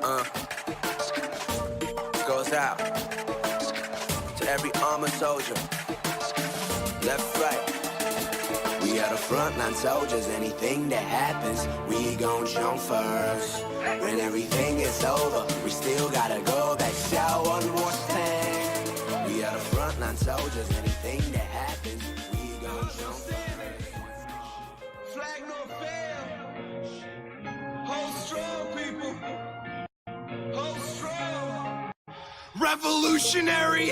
Uh, goes out to every armored soldier, left, right. We are the frontline soldiers. Anything that happens, we gon' jump first. When everything is over, we still gotta go back, shout one more time. We are the frontline soldiers. Anything that happens, we gon' jump first. Flag no fail. Hold strong, people. Hold strong. Revolutionary,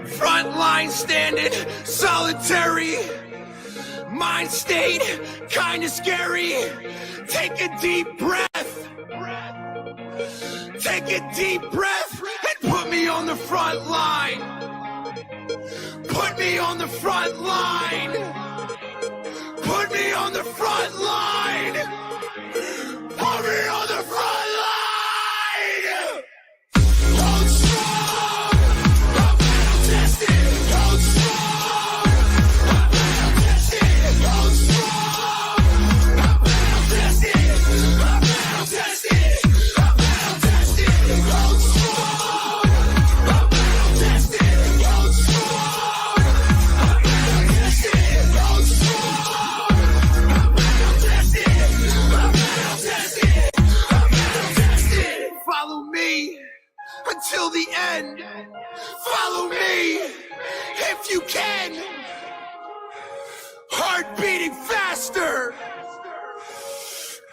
frontline standing, solitary. Mind state, kinda scary. Take a deep breath. Take a deep breath and put me on the front line. Put me on the front line. Put me on the front line. Put me on the front line. Hold strong. I'm battle tested. Hold strong. I'm battle tested. Hold strong. I'm battle tested. I'm battle tested. I'm battle tested. Hold strong. I'm battle tested. Hold strong. I'm battle tested. Hold strong. I'm battle tested. I'm battle tested. I'm battle tested. Follow me until the end. Follow me if you can. Heart beating faster.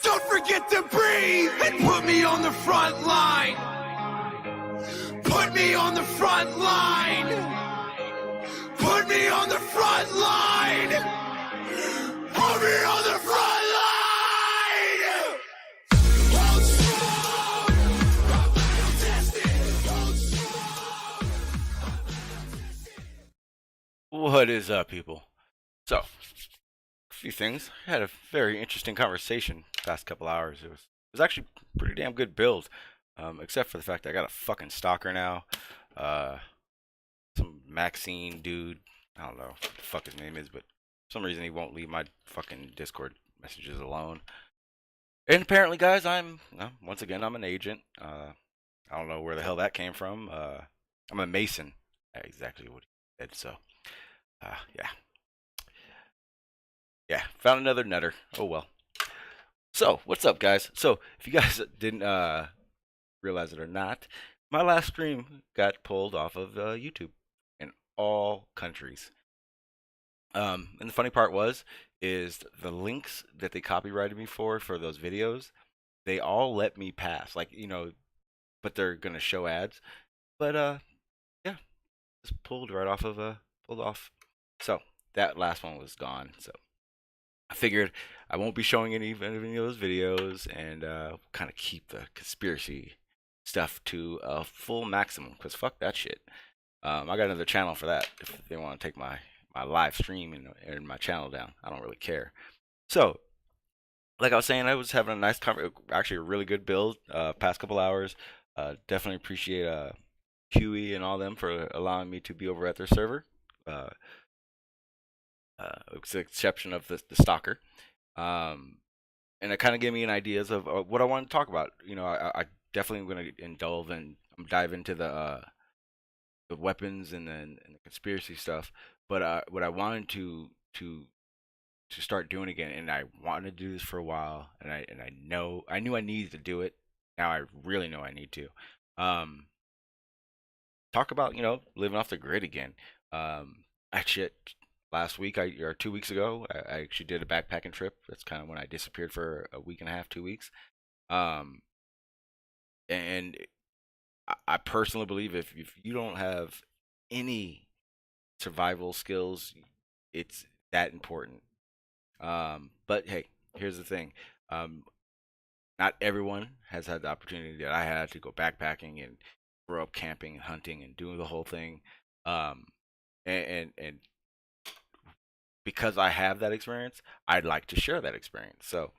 Don't forget to breathe and put me on the front line. Put me on the front line. Put me on the front line. Put me on the front line. Hold strong. I'm battle tested. Hold strong. I'm battle tested. What is up, people? So, a few things. I had a very interesting conversation past couple hours. It was actually a pretty damn good build, except for the fact that I got a fucking stalker now. Some Maxine dude. I don't know what the fuck his name is, but for some reason he won't leave my fucking Discord messages alone. And apparently, guys, once again, I'm an agent. I don't know where the hell that came from. I'm a Mason. Exactly what he said. So, yeah, found another nutter. Oh well. So, what's up, guys? So, if you guys didn't realize it or not, my last stream got pulled off of YouTube in all countries. And the funny part is the links that they copyrighted me for those videos, they all let me pass. Like, but they're gonna show ads. But yeah, just pulled right off of pulled off. So that last one was gone. So I figured I won't be showing any of those videos, and kind of keep the conspiracy stuff to a full maximum, because fuck that shit. I got another channel for that if they want to take my live stream and my channel down. I don't really care. So, like I was saying, I was having a nice actually a really good build past couple hours. Definitely appreciate Huey and all them for allowing me to be over at their server. With the exception of the stalker. And it kind of gave me an ideas of what I want to talk about. I definitely am going to indulge and dive into the weapons and the conspiracy stuff. But what I wanted to start doing again, and I wanted to do this for a while, and I knew I needed to do it. Now I really know I need to. Talk about living off the grid again. Actually, last week or 2 weeks ago, I actually did a backpacking trip. That's kind of when I disappeared for a week and a half, 2 weeks. And I personally believe if you don't have any survival skills, it's that important. But hey, here's the thing. Not everyone has had the opportunity that I had to go backpacking and grow up camping and hunting and doing the whole thing. And because I have that experience, I'd like to share that experience. So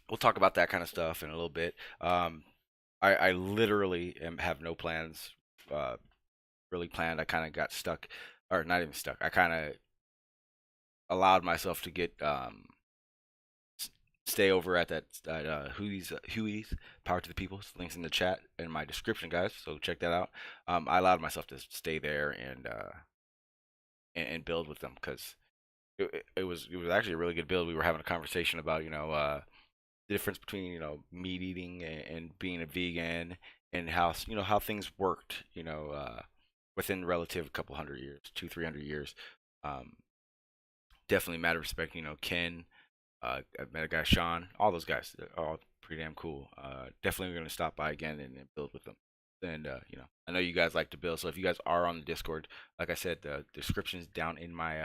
we'll talk about that kind of stuff in a little bit. I literally have no plans really planned. I kind of got stuck, or not even stuck. I kind of allowed myself to get stay over at that Huey's Power to the People. Links in the chat and my description, guys. So check that out. I allowed myself to stay there and build with them because it was actually a really good build. We were having a conversation about the difference between meat eating and being a vegan, and how how things worked within relative couple hundred years, 200-300 years. Um, Definitely matter of respect. Ken. I met a guy, Sean. All those guys, they're all pretty damn cool. Definitely gonna stop by again and build with them. And I know you guys like to build, so if you guys are on the Discord, like I said, the description's down in my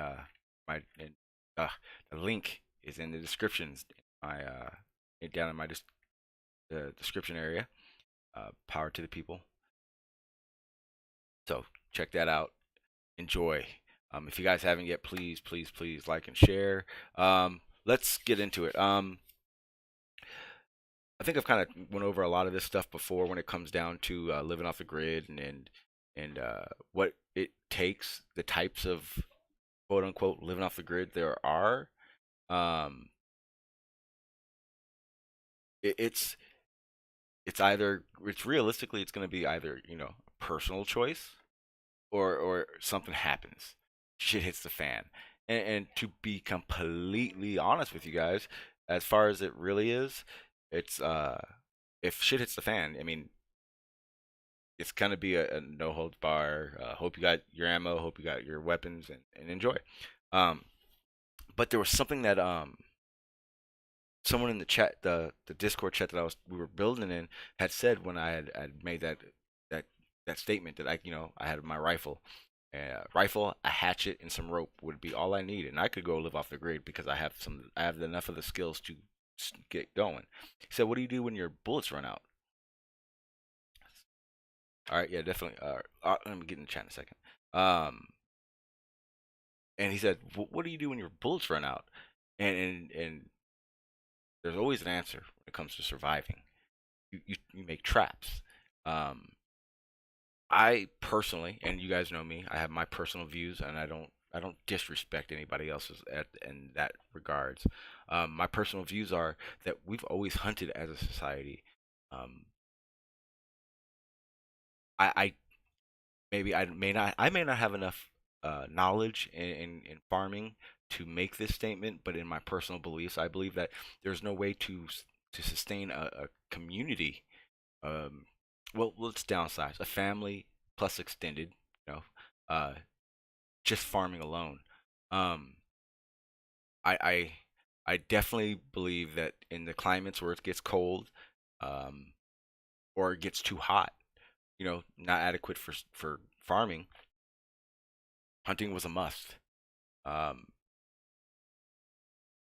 the link is in the descriptions. My down in my the description area. Power to the people. So check that out. Enjoy. If you guys haven't yet, please like and share. Let's get into it. I think I've kind of went over a lot of this stuff before when it comes down to living off the grid and what it takes, the types of quote unquote living off the grid there are. It's realistically it's going to be either personal choice or something happens, shit hits the fan. And to be completely honest with you guys, as far as it really is, it's if shit hits the fan, I mean, it's gonna be a no holds bar. Hope you got your ammo, hope you got your weapons, and enjoy. Um, but there was something that someone in the chat, the Discord chat that we were building in, had said when I had made that statement that I had my rifle. Rifle, a hatchet, and some rope would be all I need, and I could go live off the grid because I have enough of the skills to get going. He said, "What do you do when your bullets run out?" All right, yeah, definitely. Let me get in the chat in a second. And he said, "What do you do when your bullets run out?" And there's always an answer when it comes to surviving. You make traps. I personally, and you guys know me, I have my personal views, and I don't disrespect anybody else's in that regards. My personal views are that we've always hunted as a society. I I may not have enough knowledge in farming to make this statement, but in my personal beliefs, I believe that there's no way to sustain a community. Well, let's downsize a family plus extended, you know, uh, just farming alone. Um, I, I, I definitely believe that in the climates where it gets cold, um, or it gets too hot, not adequate for farming, hunting was a must. Um,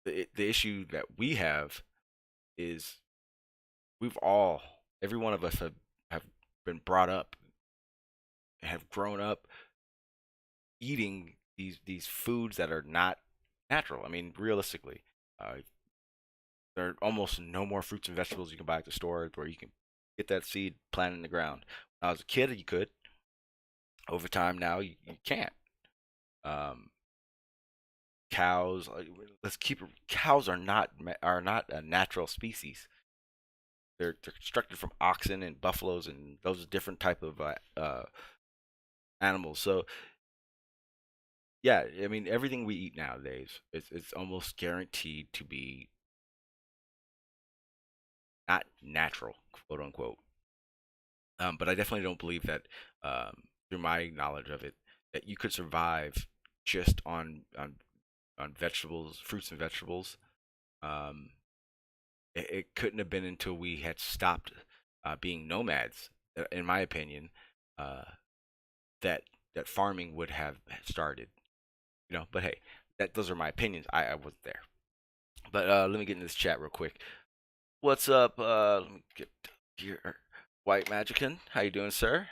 the issue that we have is every one of us have been brought up, have grown up eating these foods that are not natural. I mean, realistically, uh, there are almost no more fruits and vegetables you can buy at the store where you can get that seed planted in the ground. When I was a kid, you could. Over time, now you can't. Um, Cows, let's keep it. Cows are not a natural species. They're constructed from oxen and buffaloes and those different type of animals. So yeah, I mean everything we eat nowadays it's almost guaranteed to be not natural, quote unquote. But I definitely don't believe that, through my knowledge of it, that you could survive just on vegetables, fruits and vegetables. Um, it couldn't have been until we had stopped being nomads, in my opinion, uh, that farming would have started. But hey, those are my opinions. I wasn't there. But let me get in this chat real quick. What's up? Let me get here. White Magician, how you doing, sir?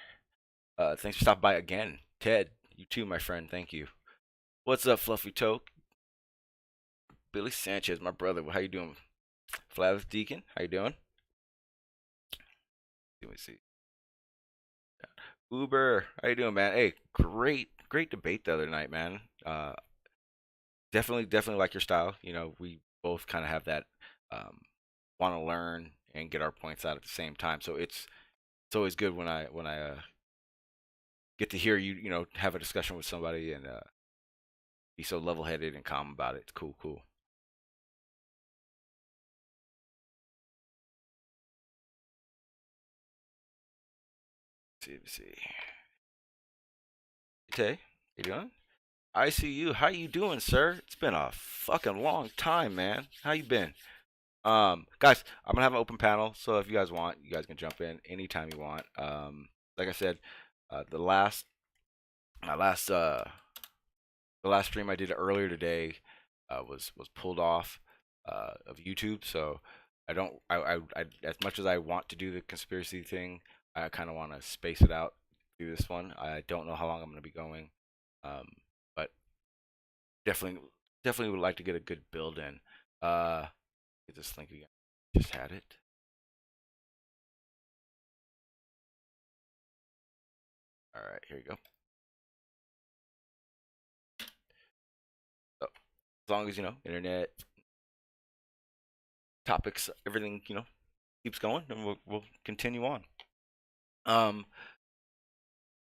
Thanks for stopping by again. Ted, you too, my friend. Thank you. What's up, Fluffy Toke? Billy Sanchez, my brother. How you doing? FlatEarth Deacon, how you doing? Let me see. Uber, how you doing, man? Hey, great debate the other night, man. Definitely like your style. We both kind of have that want to learn and get our points out at the same time. So it's always good when I get to hear you, you know, have a discussion with somebody and be so level-headed and calm about it. It's cool, cool. Let's see. Tay, how you doing? I see you. How you doing, sir? It's been a fucking long time, man. How you been? Guys, I'm gonna have an open panel, so if you guys want, you guys can jump in anytime you want. Like I said, the last, my last, the last stream I did earlier today, was pulled off, of YouTube. So I don't, I as much as I want to do the conspiracy thing, I kind of want to space it out through this one. I don't know how long I'm gonna be going, um, but definitely would like to get a good build in. Get this link again. Just had it. All right, here you go. So, as long as you know, internet topics, everything keeps going, and we'll continue on.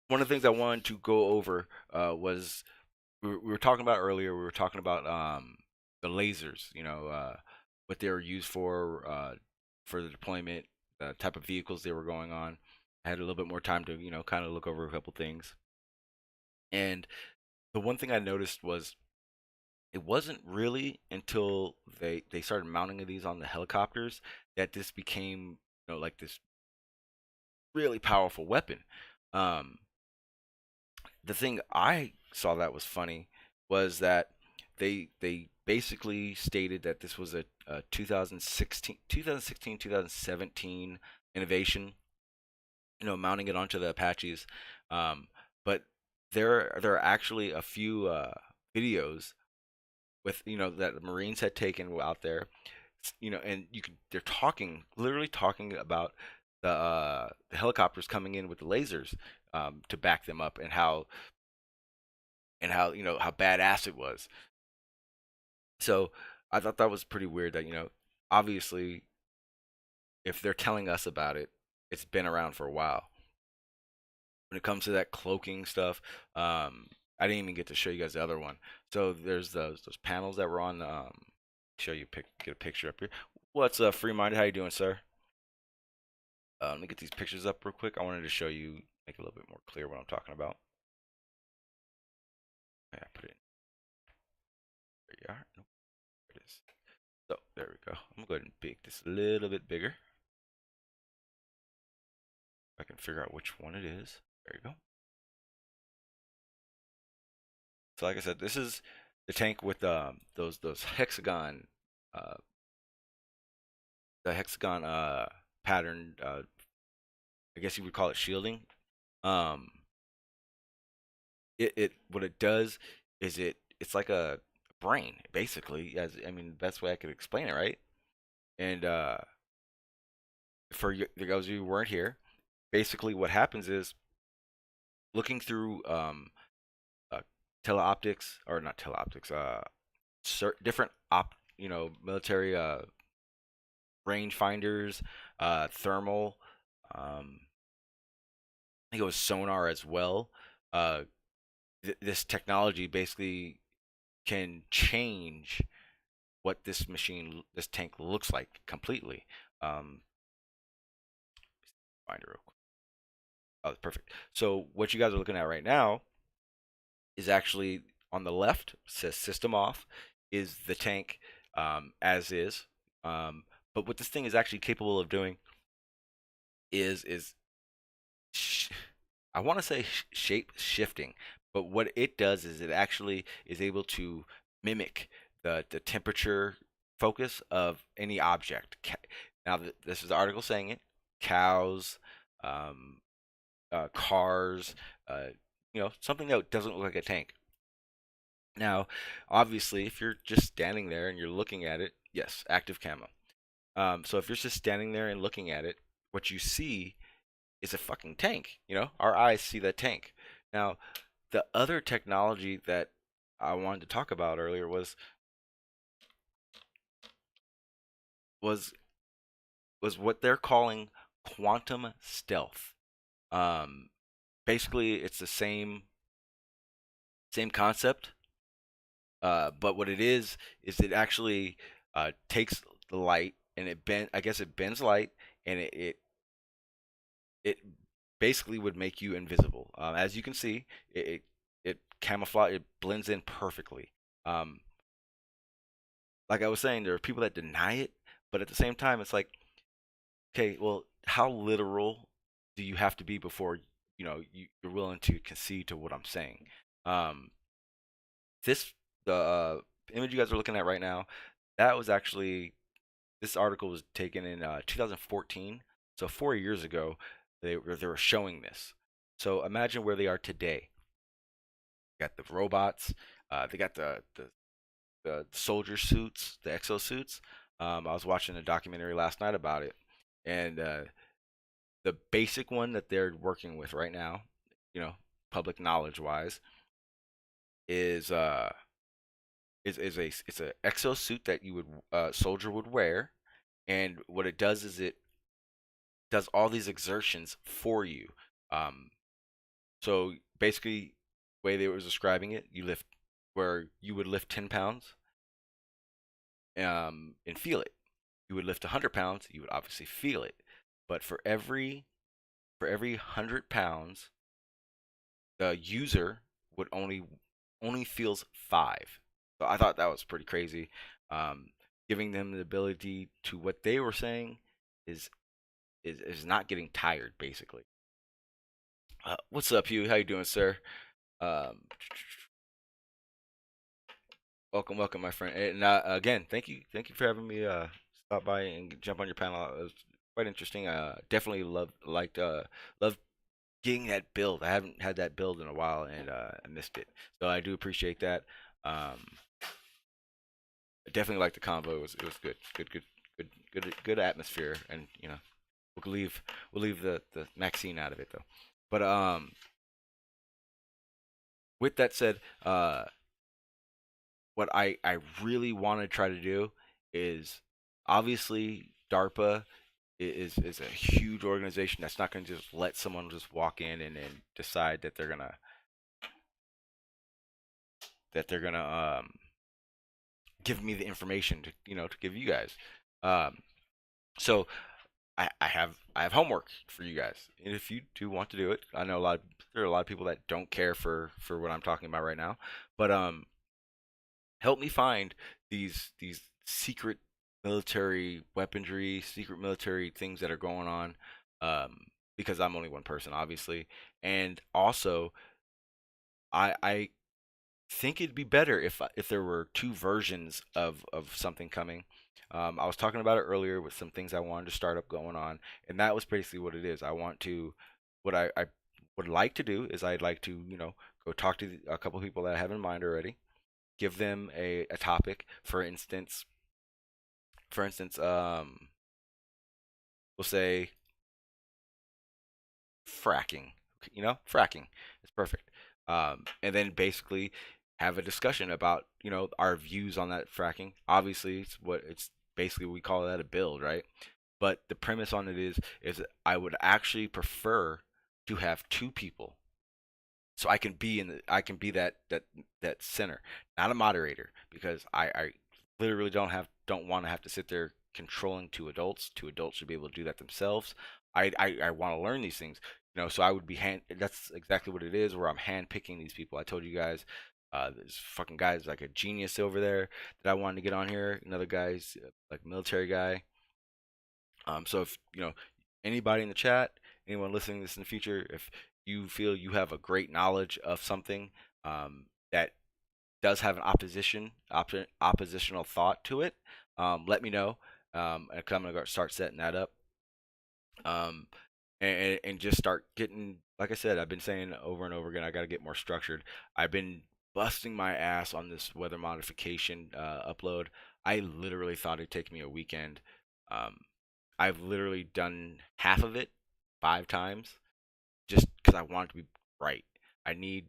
One of the things I wanted to go over was we were talking about earlier. We were talking about the lasers. What they were used for the deployment, the type of vehicles they were going on. I had a little bit more time to kind of look over a couple things, and the one thing I noticed was it wasn't really until they started mounting these on the helicopters that this became like this really powerful weapon. Um, the thing I saw that was funny was that they basically stated that this was a 2017 innovation, mounting it onto the Apaches. But there are actually a few videos with that the Marines had taken out there, and they're literally talking about the helicopters coming in with the lasers to back them up, and how how badass it was. So I thought that was pretty weird that obviously if they're telling us about it, it's been around for a while. When it comes to that cloaking stuff, I didn't even get to show you guys the other one. So there's those panels that were on. Show you get a picture up here. What's Free Minded? How you doing, sir? Let me get these pictures up real quick. I wanted to show you, make it a little bit more clear what I'm talking about. Yeah, put it in. There you are. Nope, there it is. So there we go. I'm gonna go ahead and make this a little bit bigger. I can figure out which one it is. There you go. So like I said, this is the tank with those hexagon, uh, the hexagon pattern. I guess you would call it shielding. Um, it what it does is it's like a brain basically. As I mean, the best way I could explain it, right? And for those of you who weren't here, basically what happens is looking through teleoptics, or not teleoptics, different military range finders, thermal, I think it was sonar as well. This technology basically can change what this tank looks like completely. Find it real quick. Oh, perfect. So what you guys are looking at right now is actually on the left, says system off, is the tank as is. But what this thing is actually capable of doing is I want to say shape shifting, but what it does is it actually is able to mimic the temperature focus of any object. Now, this is the article saying it: cows, cars, something that doesn't look like a tank. Now, obviously, if you're just standing there and you're looking at it, yes, active camo. So if you're just standing there and looking at it, what you see is a fucking tank. Our eyes see that tank. Now, the other technology that I wanted to talk about earlier was was was what they're calling quantum stealth. Um, Basically, it's the same concept, but what it is it actually takes the light and I guess it bends light, and it basically would make you invisible. As you can see, it camouflage, it blends in perfectly. Um, like I was saying, there are people that deny it, but at the same time, it's like, okay, well, how literal do you have to be before you're willing to concede to what I'm saying? Um, this the image you guys are looking at right now, that was actually this article was taken in 2014, so 4 years ago. They were showing this. So imagine where they are today. They got the robots, they got the soldier suits, the exosuits. I was watching a documentary last night about it, and the basic one that they're working with right now, you know, public knowledge wise, is it's a exosuit that you would soldier would wear, and what it does is it does all these exertions for you. Um, so basically, the way they were describing it, you lift where you would lift 10 pounds, and feel it. You would lift 100 pounds, you would obviously feel it. But for every 100 pounds, the user would only feels 5. So I thought that was pretty crazy. Um, Giving them the ability to what they were saying is is not getting tired, basically. What's up, Huey? How you doing, sir? Um, welcome, my friend. And again, thank you for having me stop by and jump on your panel. It was quite interesting. Definitely loved getting that build. I haven't had that build in a while, and I missed it. So I do appreciate that. Um, I definitely liked the convo. It was good atmosphere, and we'll leave the Maxine out of it though. But with that said, what I really want to try to do is, obviously DARPA is a huge organization that's not going to just let someone just walk in and decide that they're gonna give me the information to give you guys. Um, so I have homework for you guys, and if you do want to do it, I know there are a lot of people that don't care for what I'm talking about right now, but help me find these secret military weaponry, secret military things that are going on, because I'm only one person, obviously, and also I think it'd be better if there were two versions of something coming. I was talking about it earlier with some things I wanted to start up going on, and that was basically what it is. What I would like to do is I'd like to go talk to a couple of people that I have in mind already, give them a topic. For instance, we'll say fracking. Fracking is perfect. And then basically have a discussion about our views on that fracking. Obviously, it's basically we call that a build, right? But the premise on it is I would actually prefer to have two people, so I can be that center, not a moderator, because I literally don't want to have to sit there controlling two adults. Two adults should be able to do that themselves. I want to learn these things, so I would be that's exactly what it is, where I'm hand picking these people. I told you guys, this fucking guy's like a genius over there that I wanted to get on here. Another guy's like military guy. So if anybody in the chat, anyone listening to this in the future, if you feel you have a great knowledge of something that does have an oppositional thought to it, let me know. And I'm gonna start setting that up. Um, and just start getting, like I said, I've been saying over and over again, I got to get more structured. I've been busting my ass on this weather modification upload. I literally thought it'd take me a weekend. Um, I've literally done half of it 5 times, just because I want it to be right. I need,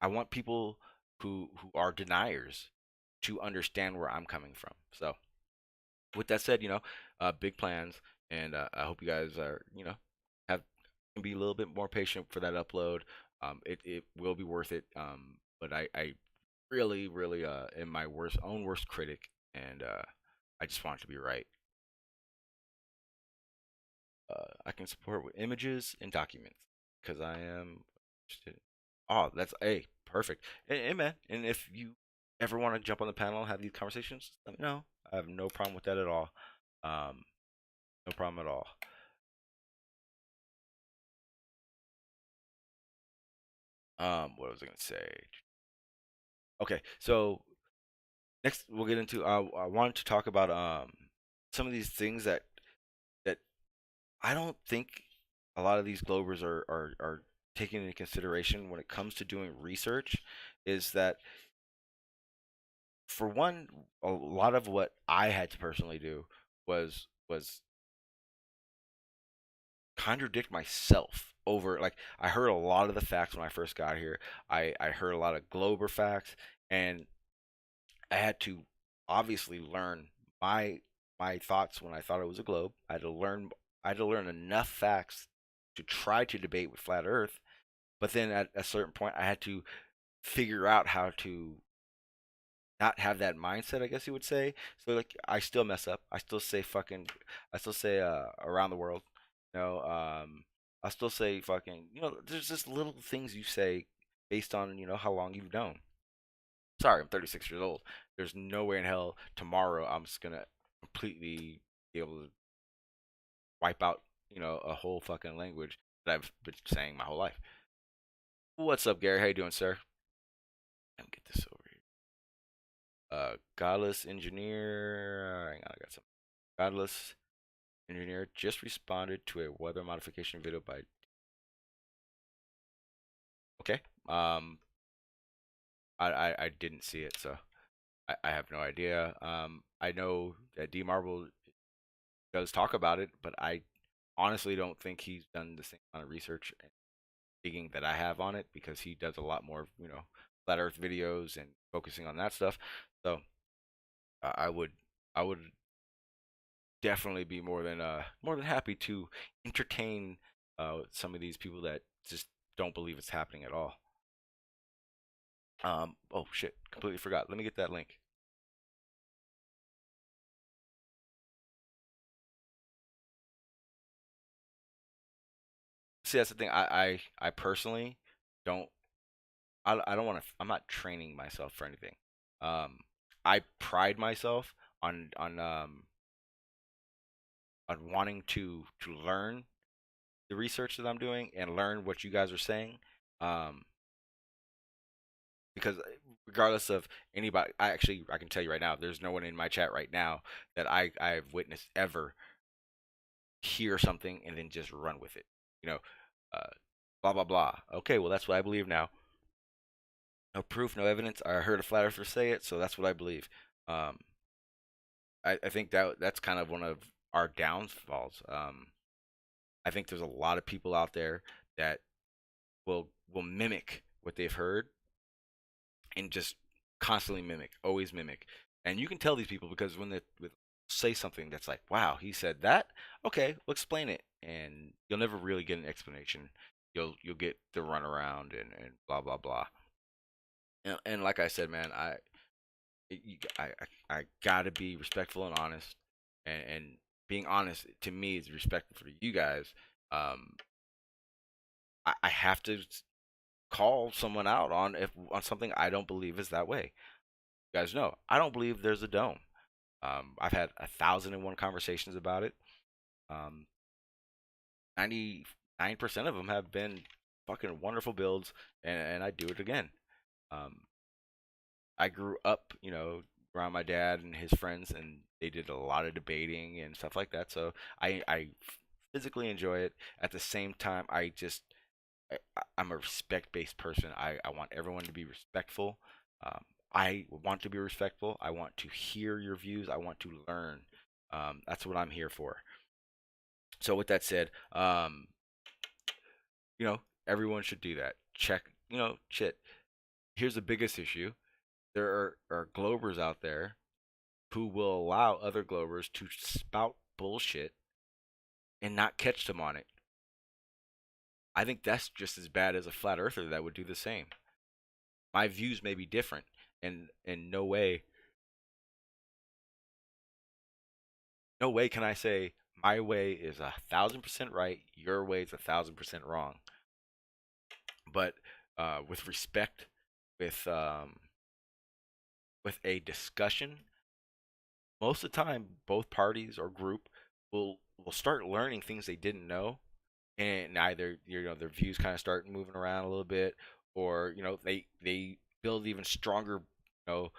I want people who are deniers to understand where I'm coming from. So with that said, big plans, and I hope you guys are, have can be a little bit more patient for that upload. It will be worth it. But I really, really am my worst critic, and I just want it to be right. I can support with images and documents because I am interested. Oh, that's perfect. And man, and if you ever want to jump on the panel and have these conversations, let me know. I have no problem with that at all. Um, no problem at all. What was I gonna say? Okay, so next we'll get into. I wanted to talk about some of these things that I don't think a lot of these Globers are taking into consideration when it comes to doing research. Is that for one, a lot of what I had to personally do was contradict myself over, like, I heard a lot of the facts when I first got here. I heard a lot of Glober facts, and I had to obviously learn my thoughts when I thought it was a globe. I had to learn enough facts to try to debate with flat Earth, but then at a certain point I had to figure out how to not have that mindset, I guess you would say. So like I still mess up. I still say around the world. You know, I still say fucking, there's just little things you say based on, how long you've known. Sorry, I'm 36 years old. There's no way in hell tomorrow I'm just gonna completely be able to wipe out, a whole fucking language that I've been saying my whole life. What's up, Gary? How you doing, sir? Let me get this over here. Godless engineer. Hang on, I got some. Godless engineer just responded to a weather modification video by. Okay. I didn't see it, so I have no idea. I know that D.Marble does talk about it, but I honestly don't think he's done the same amount of research and digging that I have on it because he does a lot more, flat Earth videos and focusing on that stuff. So I would definitely be more than happy to entertain some of these people that just don't believe it's happening at all. Oh shit, completely forgot. Let me get that link. See, that's the thing. I personally don't. I don't want to. I'm not training myself for anything. Um, I pride myself on wanting to learn the research that I'm doing and learn what you guys are saying. Um, because regardless of anybody, I can tell you right now, there's no one in my chat right now that I've witnessed ever hear something and then just run with it. You know, uh, blah blah blah. Okay, well that's what I believe now. No proof, no evidence. I heard a flat earther say it, so that's what I believe. Um, I think that's kind of one of our downfalls. I think there's a lot of people out there that will mimic what they've heard and just constantly mimic, always mimic. And you can tell these people because when they say something that's like, "Wow, he said that." Okay, well, explain it, and you'll never really get an explanation. You'll get the runaround and blah blah blah. And like I said, man, you, I gotta be respectful and honest, and being honest to me is respectful for you guys. Um, I have to call someone out on something I don't believe is that way. You guys know I don't believe there's a dome. I've had 1,001 conversations about it. 99% of them have been fucking wonderful builds, and I do it again. Um, I grew up, around my dad and his friends, and they did a lot of debating and stuff like that. So I physically enjoy it. At the same time, I'm a respect-based person. I want everyone to be respectful. Um, I want to be respectful. I want to hear your views. I want to learn. That's what I'm here for. So with that said, everyone should do that. Check, shit. Here's the biggest issue. There are Globers out there who will allow other Globers to spout bullshit and not catch them on it. I think that's just as bad as a flat earther that would do the same. My views may be different, and in no way can I say my way is 1,000% right, your way is 1,000% wrong. But with respect, with a discussion, most of the time both parties or group will start learning things they didn't know, and either their views kind of start moving around a little bit, or they build even stronger uh,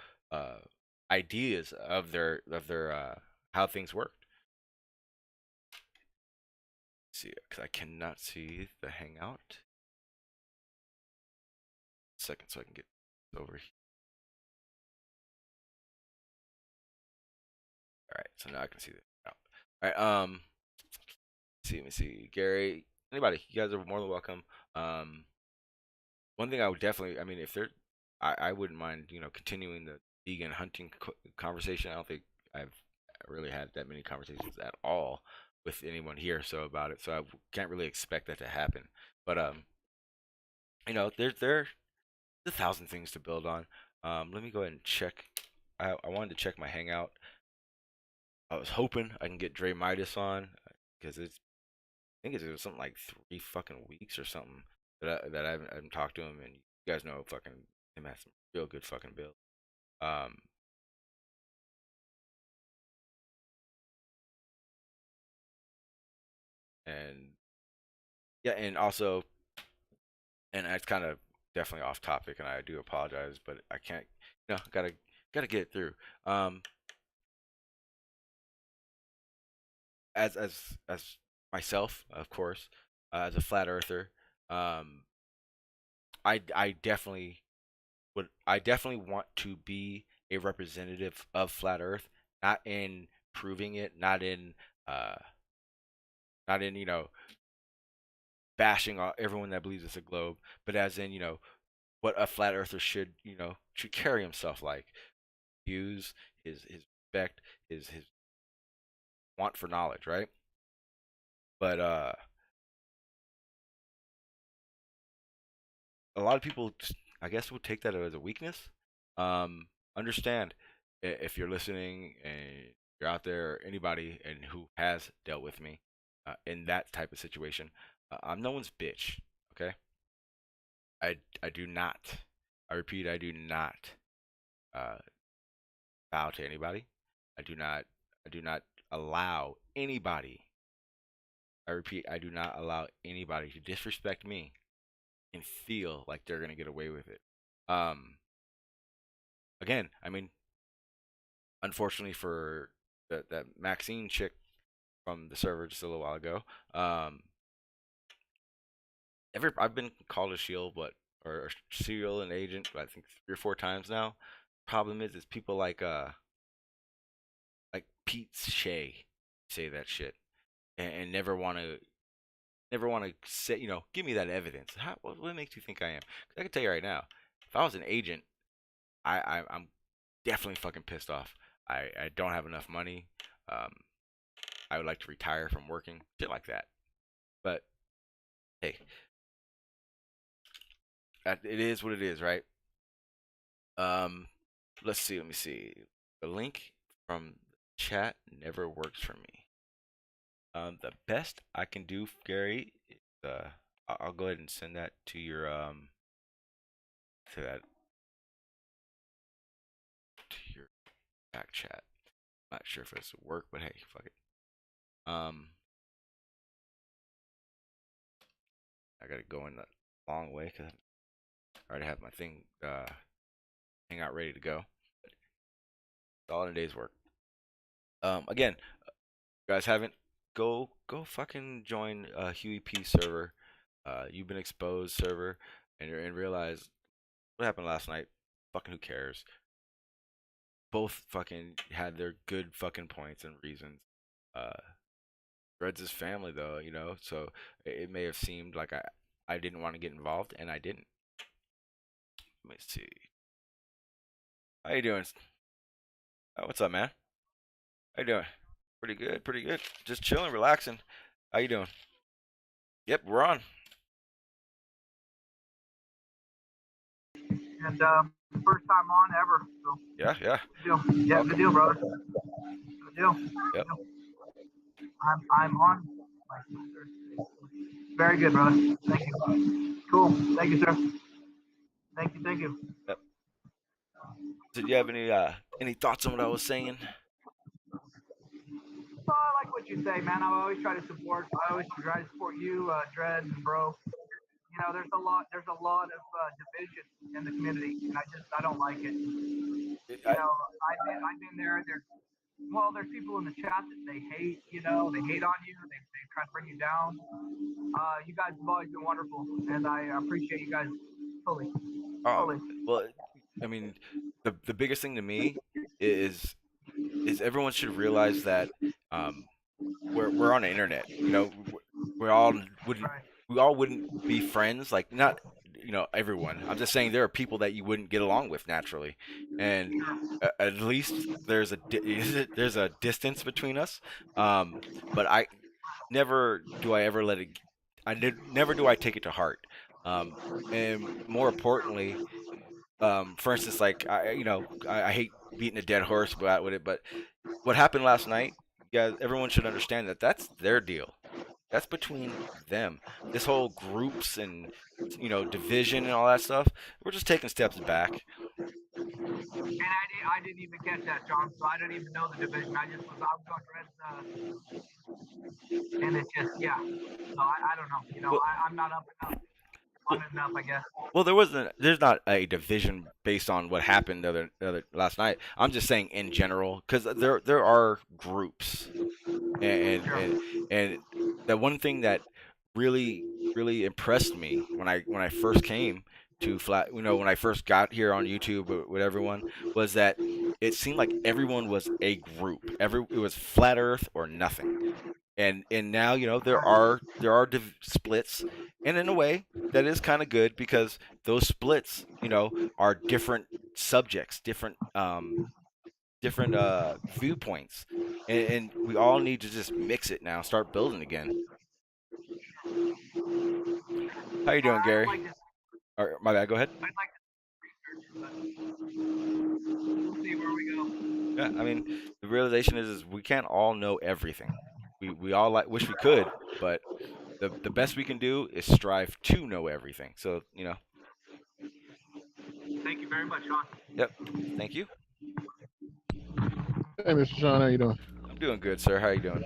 ideas of their how things work. See, because I cannot see the Hangout. Second, so I can get over here. All right, so now I can see the Hangout. All right, let me see, Gary, anybody, you guys are more than welcome. One thing I would definitely, I mean, if there, I wouldn't mind, continuing the vegan hunting conversation. I don't think I've really had that many conversations at all with anyone here about it, so I can't really expect that to happen. But there's 1,000 things to build on. Let me go ahead and check. I wanted to check my Hangout. I was hoping I can get Dre Midas on because I think it's something like 3 fucking weeks or something that I haven't talked to him, and you guys know fucking him has some real good fucking builds. And yeah, and also, and it's kind of definitely off topic, and I do apologize, but I can't, gotta get it through. As myself, of course, as a flat earther, I definitely want to be a representative of flat Earth, not in proving it, not in uh, bashing everyone that believes it's a globe, but as in what a flat earther should carry himself like, use his respect, his want for knowledge, right? But a lot of people, I guess, would take that as a weakness. Understand, if you're listening and you're out there, anybody and who has dealt with me in that type of situation, I'm no one's bitch. Okay, I do not. I repeat, I do not uh, bow to anybody. I do not allow anybody. I repeat, I do not allow anybody to disrespect me and feel like they're gonna get away with it. Um, Again, I mean, unfortunately for that Maxine chick from the server just a little while ago, I've been called a shield, or serial and agent, I think 3 or 4 times now. Problem is people like Pete Shea say that shit, and never want to say, give me that evidence. What makes you think I am? 'Cause I can tell you right now, if I was an agent, I'm definitely fucking pissed off. I don't have enough money. Um, I would like to retire from working, shit like that. But hey, it is what it is, right? Um, let's see. Let me see. The link from chat never works for me. The best I can do, Gary, is, I'll go ahead and send that to your to that to your back chat. Not sure if this will work, but hey, fuck it. I gotta go in the long way because I already have my thing Hangout ready to go. It's all in a day's work. Again, you guys haven't, go fucking join Huey P server, You've Been Exposed server, and realize what happened last night. Fucking who cares? Both fucking had their good fucking points and reasons. Uh, Red's family though, so it may have seemed like I didn't want to get involved, and I didn't. Let me see. How you doing? What's up, man? How you doing? Pretty good, pretty good. Just chilling, relaxing. How you doing? Yep, we're on. And first time on ever. So Yeah, yeah. good deal. Yeah, Welcome. good deal, brother. Good deal. Yep. I'm on. Very good, brother. Thank you. Cool. Thank you, sir. Thank you. Yep. Did you have any thoughts on what I was saying? So I like what you say, man. I always try to support. I always try to support you, Dread and Bro. You know, there's a lot of division in the community, and I don't like it. You I, know, I've been there. There's people in the chat that they hate. You know, they hate on you. They try to bring you down. You guys have always been wonderful, and I appreciate you guys fully. oh, well, I mean, the biggest thing to me is everyone should realize that um we're on the internet. You know, we all wouldn't Right. we all wouldn't be friends. Like not everyone. I'm just saying there are people that you wouldn't get along with naturally, and at least there's a distance between us. But I never do I ever let it. Never do I take it to heart. Um, and more importantly, for instance, like I hate beating a dead horse about with it, but what happened last night, guys, everyone should understand that that's their deal. That's between them. This whole groups and division and all that stuff, we're just taking steps back. And I didn't even catch that, John. So I didn't even know the division. I was on Red's, and it's just yeah. So I don't know. You know, Well, I'm not up enough on well, it enough, I guess. well, there's not a division based on what happened the other last night. I'm just saying in general because there are groups and Sure. and and the one thing that really impressed me when I first came to when I first got here on YouTube with everyone was that it seemed like everyone was a group. It was flat Earth or nothing. And now there are splits, and in a way that is kind of good because those splits are different subjects, different viewpoints, and we all need to just mix it now, start building again. How you doing, I'd Gary? like to. Or my bad, go ahead. I'd like to research it, but we'll see where we go. Yeah, I mean, the realization is we can't all know everything. We all wish we could, but the best we can do is strive to know everything. So, Thank you very much, Sean. yep. Thank you. Hey, Mr. Sean, how you doing? I'm doing good, sir. How you doing?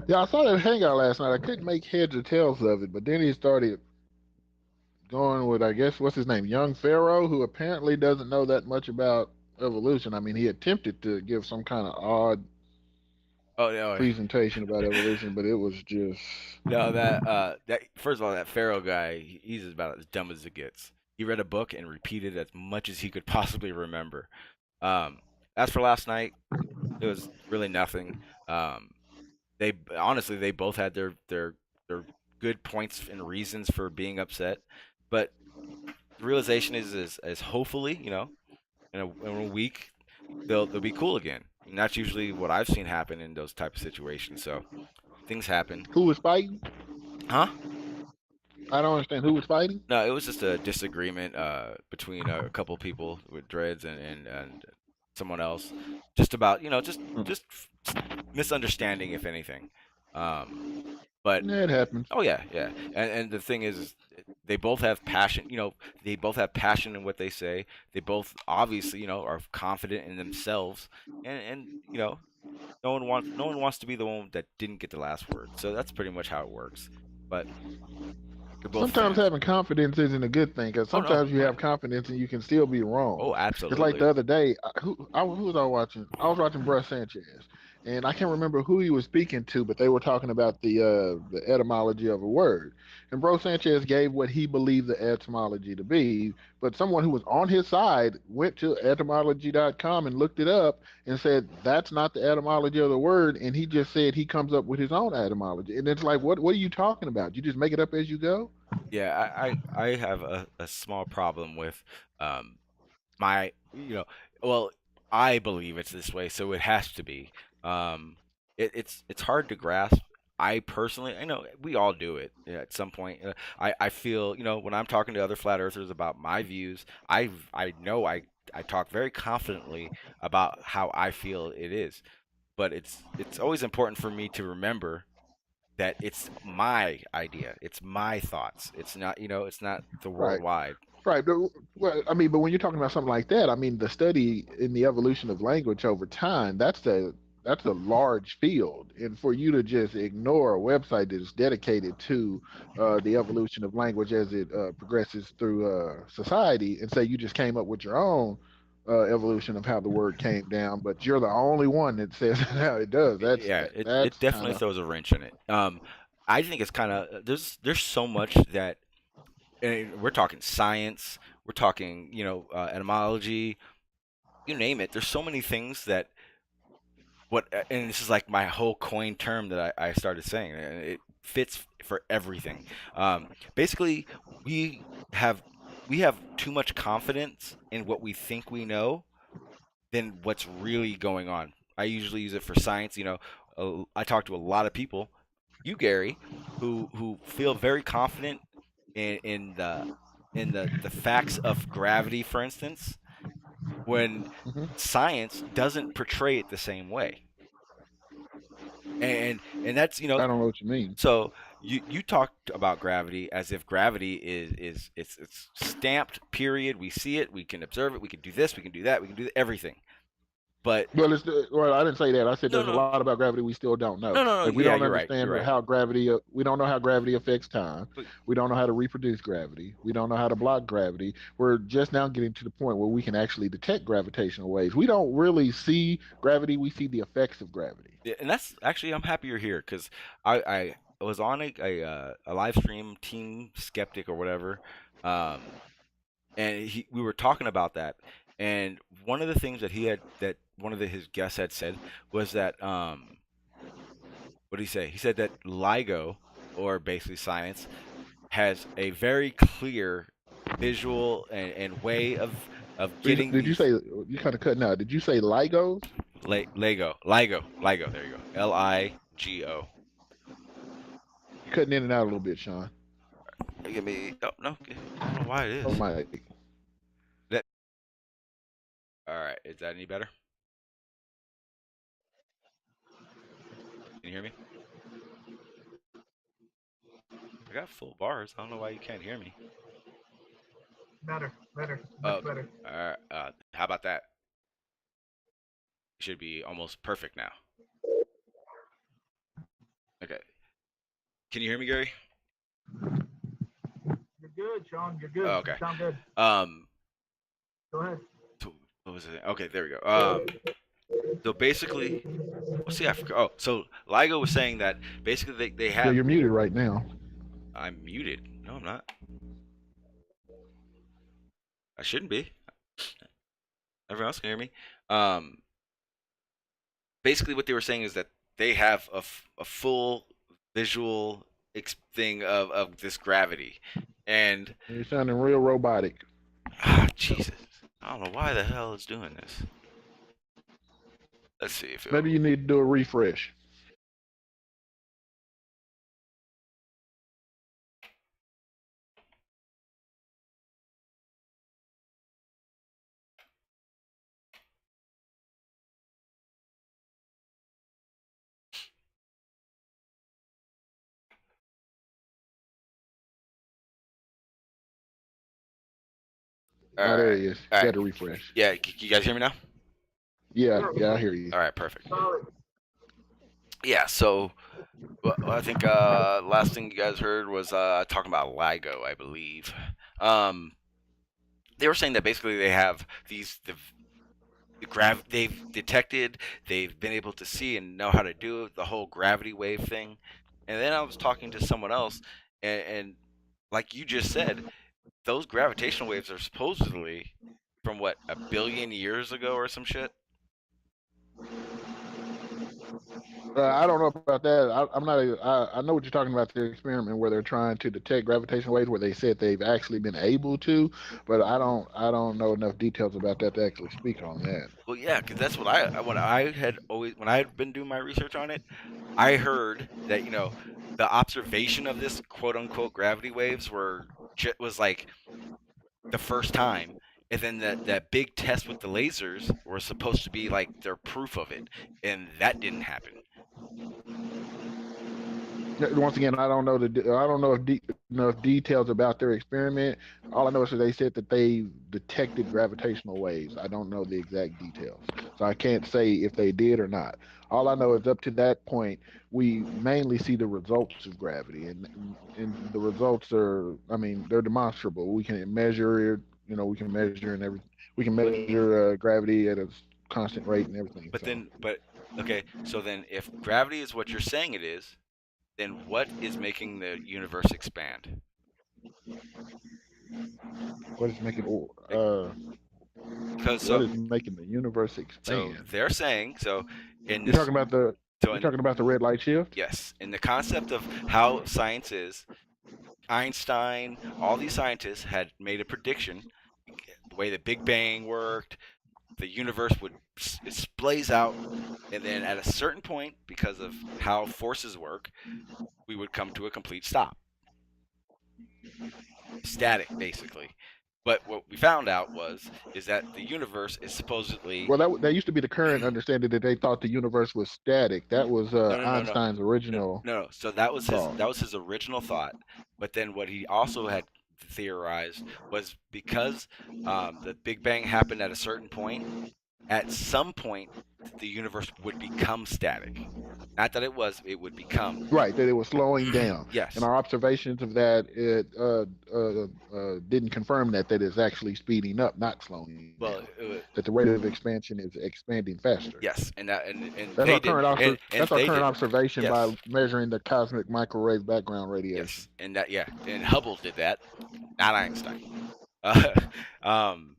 Yeah, I saw that hangout last night. I couldn't make heads or tails of it, but then he started going with, I guess, what's his name, Young Pharaoh, who apparently doesn't know that much about evolution. I mean, he attempted to give some kind of odd Oh no, presentation about evolution, but it was just. no. That first of all, that Pharaoh guy, he's about as dumb as it gets. He read a book and repeated as much as he could possibly remember. Um, as for last night, it was really nothing. Um, they honestly they both had their good points and reasons for being upset, but the realization is hopefully in a week they'll be cool again. And that's usually what I've seen happen in those type of situations. So things happen. Who was fighting? Huh? I don't understand. Who was fighting? No, it was just a disagreement between a couple people with dreads and someone else, just about just misunderstanding if anything. Um, but Yeah, it happens. oh yeah, yeah, and the thing is, they both have passion. They both have passion in what they say. They both obviously are confident in themselves, and no one wants to be the one that didn't get the last word. So that's pretty much how it works. But they're both Sometimes fans. having confidence isn't a good thing because Oh no. sometimes you have confidence and you can still be wrong. Oh, It's like absolutely. the other day, who was I watching? I was watching Bruce Sanchez, and I can't remember who he was speaking to, but they were talking about the etymology of a word. And Bro Sanchez gave what he believed the etymology to be, but someone who was on his side went to etymology.com and looked it up and said that's not the etymology of the word, and he just said he comes up with his own etymology. And it's like, what are you talking about? You just make it up as you go? Yeah, I have a small problem with my well I believe it's this way, so it has to be. It's hard to grasp. I personally, I know we all do it at some point. I feel, when I'm talking to other flat earthers about my views, I know I talk very confidently about how I feel it is. But it's always important for me to remember that it's my idea, it's my thoughts. It's not the Right. worldwide. Right, but well, I mean, but when you're talking about something like that, I mean, the study in the evolution of language over time, that's a large field, and for you to just ignore a website that is dedicated to the evolution of language as it progresses through society, and say you just came up with your own evolution of how the word came down, but you're the only one that says how it does. Yeah, it That's kind definitely of throws a wrench in it. I think it's kind of there's so much that, and we're talking science, we're talking etymology, you name it. There's so many things that and this is like my whole coin term that I started saying, and it fits for everything. Basically, we have we have too much confidence in what we think we know than what's really going on. I usually use it for science. I talk to a lot of people, you Gary, who feel very confident in the facts of gravity, for instance, when Mhm. science doesn't portray it the same way. And that's I don't know what you mean. so you talked about gravity as if gravity is it's stamped, period. We see it, we can observe it, we can do this, we can do that, we can do everything. But Well, well, I didn't say that. I said no, there's a no, lot about gravity we still don't know. no, no, no. Like we Yeah, don't you're right. understand You're right. how gravity. We don't know how gravity affects time. But We don't know how to reproduce gravity. We don't know how to block gravity. We're just now getting to the point where we can actually detect gravitational waves. We don't really see gravity. We see the effects of gravity. yeah, and that's actually, I'm happy you're here because I was on a live stream, Team Skeptic or whatever, um, and we were talking about that. And one of the things that one of his guests had said was that what did he say? He said that LIGO, or basically science, has a very clear visual and way of getting Did you say these you kind of cutting out? Did you say Legos? Ligo. There you go. Ligo. You're cutting in and out a little bit, Sean. Give me. Oh no, I don't know why it Oh is. my. That. All right. Is that any better? Can you hear me? I got full bars. I don't know why you can't hear me. Better, better, Oh, much okay. better. All right. How about that? It should be almost perfect now. Okay. Can you hear me, Gary? You're good, Sean. You're good. Oh, You okay. sound good. Um. Go ahead. What was it? Okay, there we go. So basically, well, see, I forgot. Oh, so LIGO was saying that basically they Yeah, have. you're muted right now. I'm muted. No, I'm not. I shouldn't be. Everyone else can hear me. Um, Basically, what they were saying is that they have a full visual thing of this gravity, and You're sounding real robotic. Jesus, I don't know why the hell it's doing this. Let's see if Maybe it'll. you need to do a refresh. All Oh, there right, he is. all You right. got to refresh. Yeah, you guys hear me now? Yeah, yeah, I hear you. All right, perfect. Solid. Yeah, so well, I think last thing you guys heard was talking about LIGO, I believe. Um, they were saying that basically they have they've detected, they've been able to see and know how to do the whole gravity wave thing. And then I was talking to someone else, and like you just said, those gravitational waves are supposedly from what, 1 billion years ago or some shit. I don't know about that. I'm not. I know what you're talking about. The experiment where they're trying to detect gravitational waves, where they said they've actually been able to, but I don't. I don't know enough details about that to actually speak on that. Well, yeah, because that's what I had always when I had been doing my research on it. I heard that the observation of this quote unquote gravity waves was like the first time, and then that big test with the lasers were supposed to be like their proof of it, and that didn't happen. Once again, I don't know I don't know enough details about their experiment. All I know is that they said that they detected gravitational waves. I don't know the exact details, so I can't say if they did or not. All I know is up to that point, we mainly see the results of gravity, and the results are, I mean, they're demonstrable. We can measure it. We can measure and everything. We can measure gravity at a constant rate and everything. But So, then, okay, so then if gravity is what you're saying it is, then what is making the universe expand? what is making Because what is making the universe so expand? they're saying in You're this talking about the so you're in talking about the red light shift? yes, in the concept of how science is, Einstein, all these scientists had made a prediction. The way the Big Bang worked, the universe would it splays out, and then at a certain point, because of how forces work, we would come to a complete stop, static, basically. But what we found out is that the universe is supposedly Well, that used to be the current understanding, that they thought the universe was static. That was no. Einstein's original No. So that was thought. his original thought. But then what he also had theorized was because the Big Bang happened at a certain point. At some point, the universe would become static. Not that it would become. Right, that it was slowing down. And Yes. our observations of that, it didn't confirm that it's actually speeding up, not slowing Well, down. That the rate of expansion is expanding faster. yes, and That's they our did, current and that's our they current did. observation Yes, by measuring the cosmic microwave background radiation. yes, and Hubble did that, not Einstein. Uh, um,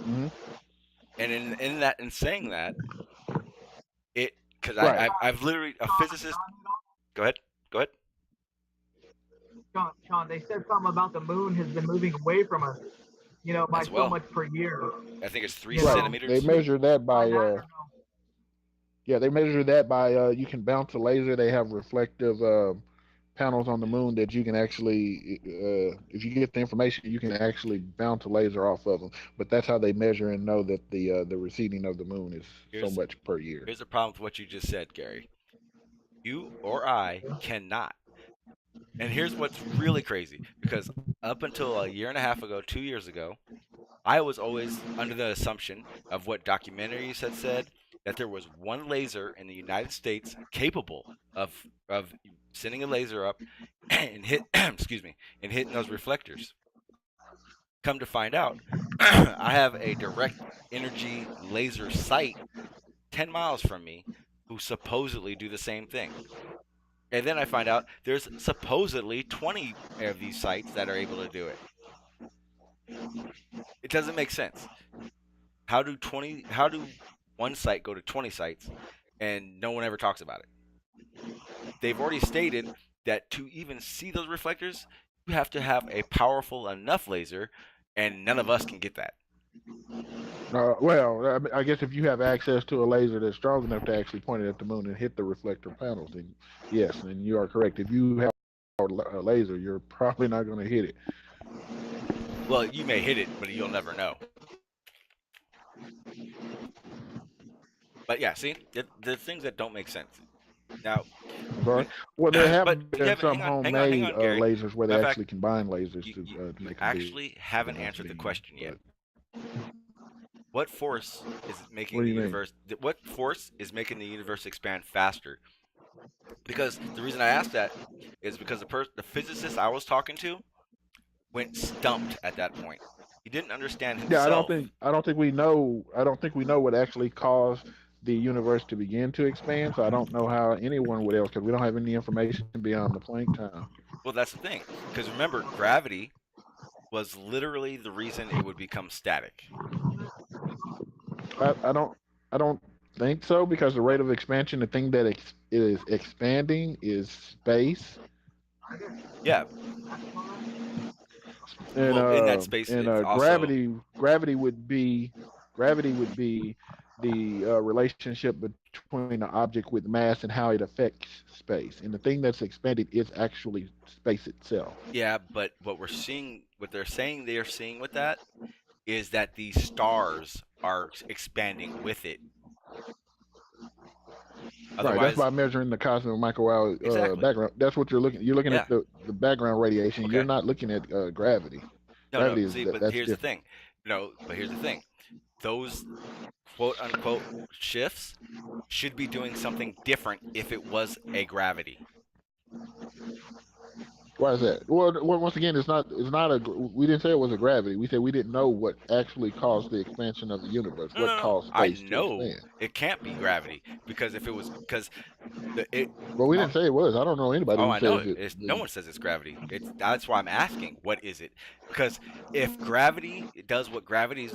Hmm. and in saying that, it because Right. I've literally a physicist. Go ahead, go ahead. Sean, they said something about the moon has been moving away from us, by As so well. much per year. I think it's three You know, Right. They centimeters. measure that by by that or no? yeah, they measure that by you can bounce a laser. They have reflective panels on the moon that you can actually, if you get the information, you can actually bounce a laser off of them. But that's how they measure and know that the receding of the moon is so Here's much per year. here's the problem with what you just said, Gary. You or I cannot. And here's what's really crazy because up until a year and a half ago, 2 years ago, I was always under the assumption of what documentaries had said that there was one laser in the United States capable of sending a laser up and excuse me and hitting those reflectors. Come to find out, I have a direct energy laser site 10 miles from me who supposedly do the same thing. And then I find out there's supposedly 20 of these sites that are able to do it. It doesn't make sense. How do one site go to 20 sites and no one ever talks about it? They've already stated that to even see those reflectors, you have to have a powerful enough laser, and none of us can get that. Well, I guess if you have access to a laser that's strong enough to actually point it at the moon and hit the reflector panels, then yes, and you are correct. If you have a laser, you're probably not going to hit it. Well, you may hit it, but you'll never know. But yeah, see, the things that don't make sense. Now, Sorry. Well, there have but been some hang homemade on, Gary. lasers where they Matter of actually combine lasers you, to you, to you make a actually haven't big answered the beam. question yet. But What force is what making do the you mean? universe? What force is making the universe expand faster? Because the reason I asked that is because the physicist I was talking to went stumped at that point. He didn't understand Yeah, himself. I don't think we know. I don't think we know what actually caused the universe to begin to expand. So I don't know how anyone would else, because we don't have any information beyond the Planck time. Well, that's the thing. Because remember, gravity was literally the reason it would become static. I don't think so because the rate of expansion, the thing that is expanding is space, Yeah. and Well, in that space, it's also gravity would be the relationship between the object with mass and how it affects space. And the thing that's expanded is actually space itself. yeah. But what they're saying they are seeing with that is that the stars are expanding with it. Right. That's Otherwise, by measuring the cosmic microwave exactly. background. That's what you're looking. You're looking Yeah. at the background radiation. You're Okay. not looking at gravity. No, no. Gravity is See, but that's here's the different. thing. No, but here's the thing. Those quote unquote shifts should be doing something different if it was a gravity. Why is that? Well, once again, it's not. It's not a. We didn't say it was a gravity. We said we didn't know what actually caused the expansion of the universe. No, What no, no. caused I space to know expand? it can't be gravity because if it was because the it. But we Uh, didn't say it was. I don't know anybody oh, who I know says it. it. No one says it's gravity. It's that's why I'm asking. What is it? Because if gravity does what gravity is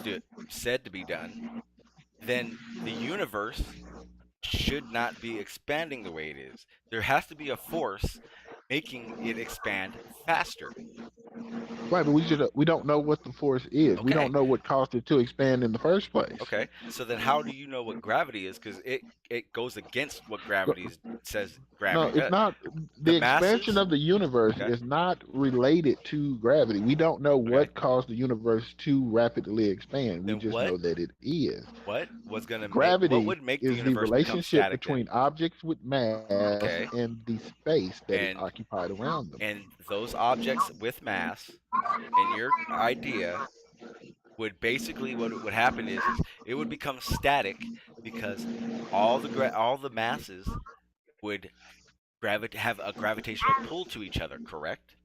said to be done, then the universe should not be expanding the way it is. There has to be a force making it expand faster. Right, but we don't know what the force is. We Okay. don't know what caused it to expand in the first place. Okay. So then how do you know what gravity is? Because it goes against what says No, gravity it's does. not. The The expansion masses. of the universe Okay. is not related to gravity. We don't know Okay. what caused the universe to rapidly expand. We Then just know that it is. what Gravity would make the is the universe become relationship static then? between objects with mass Okay. and the space that is And occupied around them. those objects with mass, in your idea, would basically what would happen is it would become static because all the masses would have a gravitational pull to each other, correct?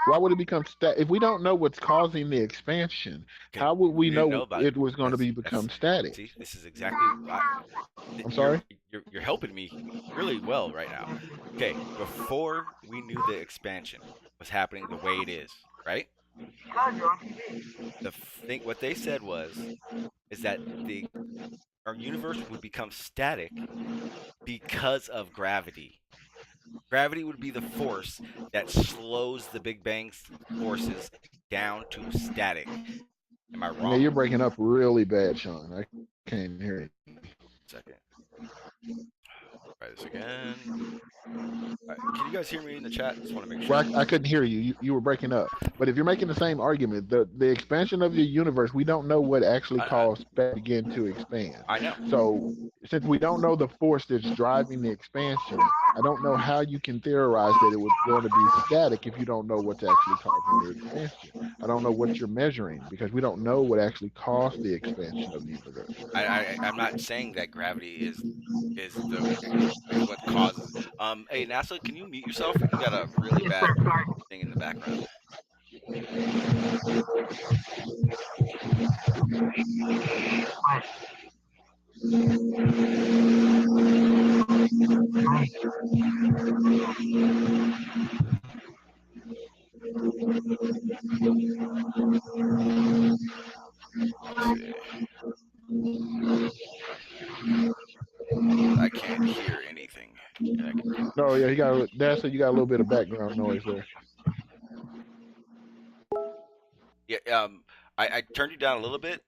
Why would it become if we don't know what's causing the expansion? Okay, How would we you didn't know know about it. it was going to That's become static? see, this is exactly I'm sorry. you're helping me really well right now. Okay, before we knew the expansion was happening the way it is, right? God, you're on TV. The thing what they said is that the our universe would become static because of gravity. Gravity would be the force that slows the Big Bang's forces down to static. Am I Yeah, wrong? you're breaking up really bad, Sean. I can't hear you. Second. Try this again. All right. Can you guys hear me in the chat? Just want to make Well, sure. I couldn't hear you. You were breaking up. But if you're making the same argument, the expansion of the universe, we don't know what actually I, caused space to begin to expand. I know. So since we don't know the force that's driving the expansion, I don't know how you can theorize that it was going to be static if you don't know what's actually causing the expansion. I don't know what you're measuring because we don't know what actually caused the expansion of the universe. I'm not saying that gravity is what causes. Hey NASA, can you mute yourself? You got a really Yes, bad sir. Sorry. thing in the background. Quiet. Let's see. Because I can't hear anything. And I can do. No, yeah, that's you got a little bit of background noise there. Yeah. I turned you down a little bit.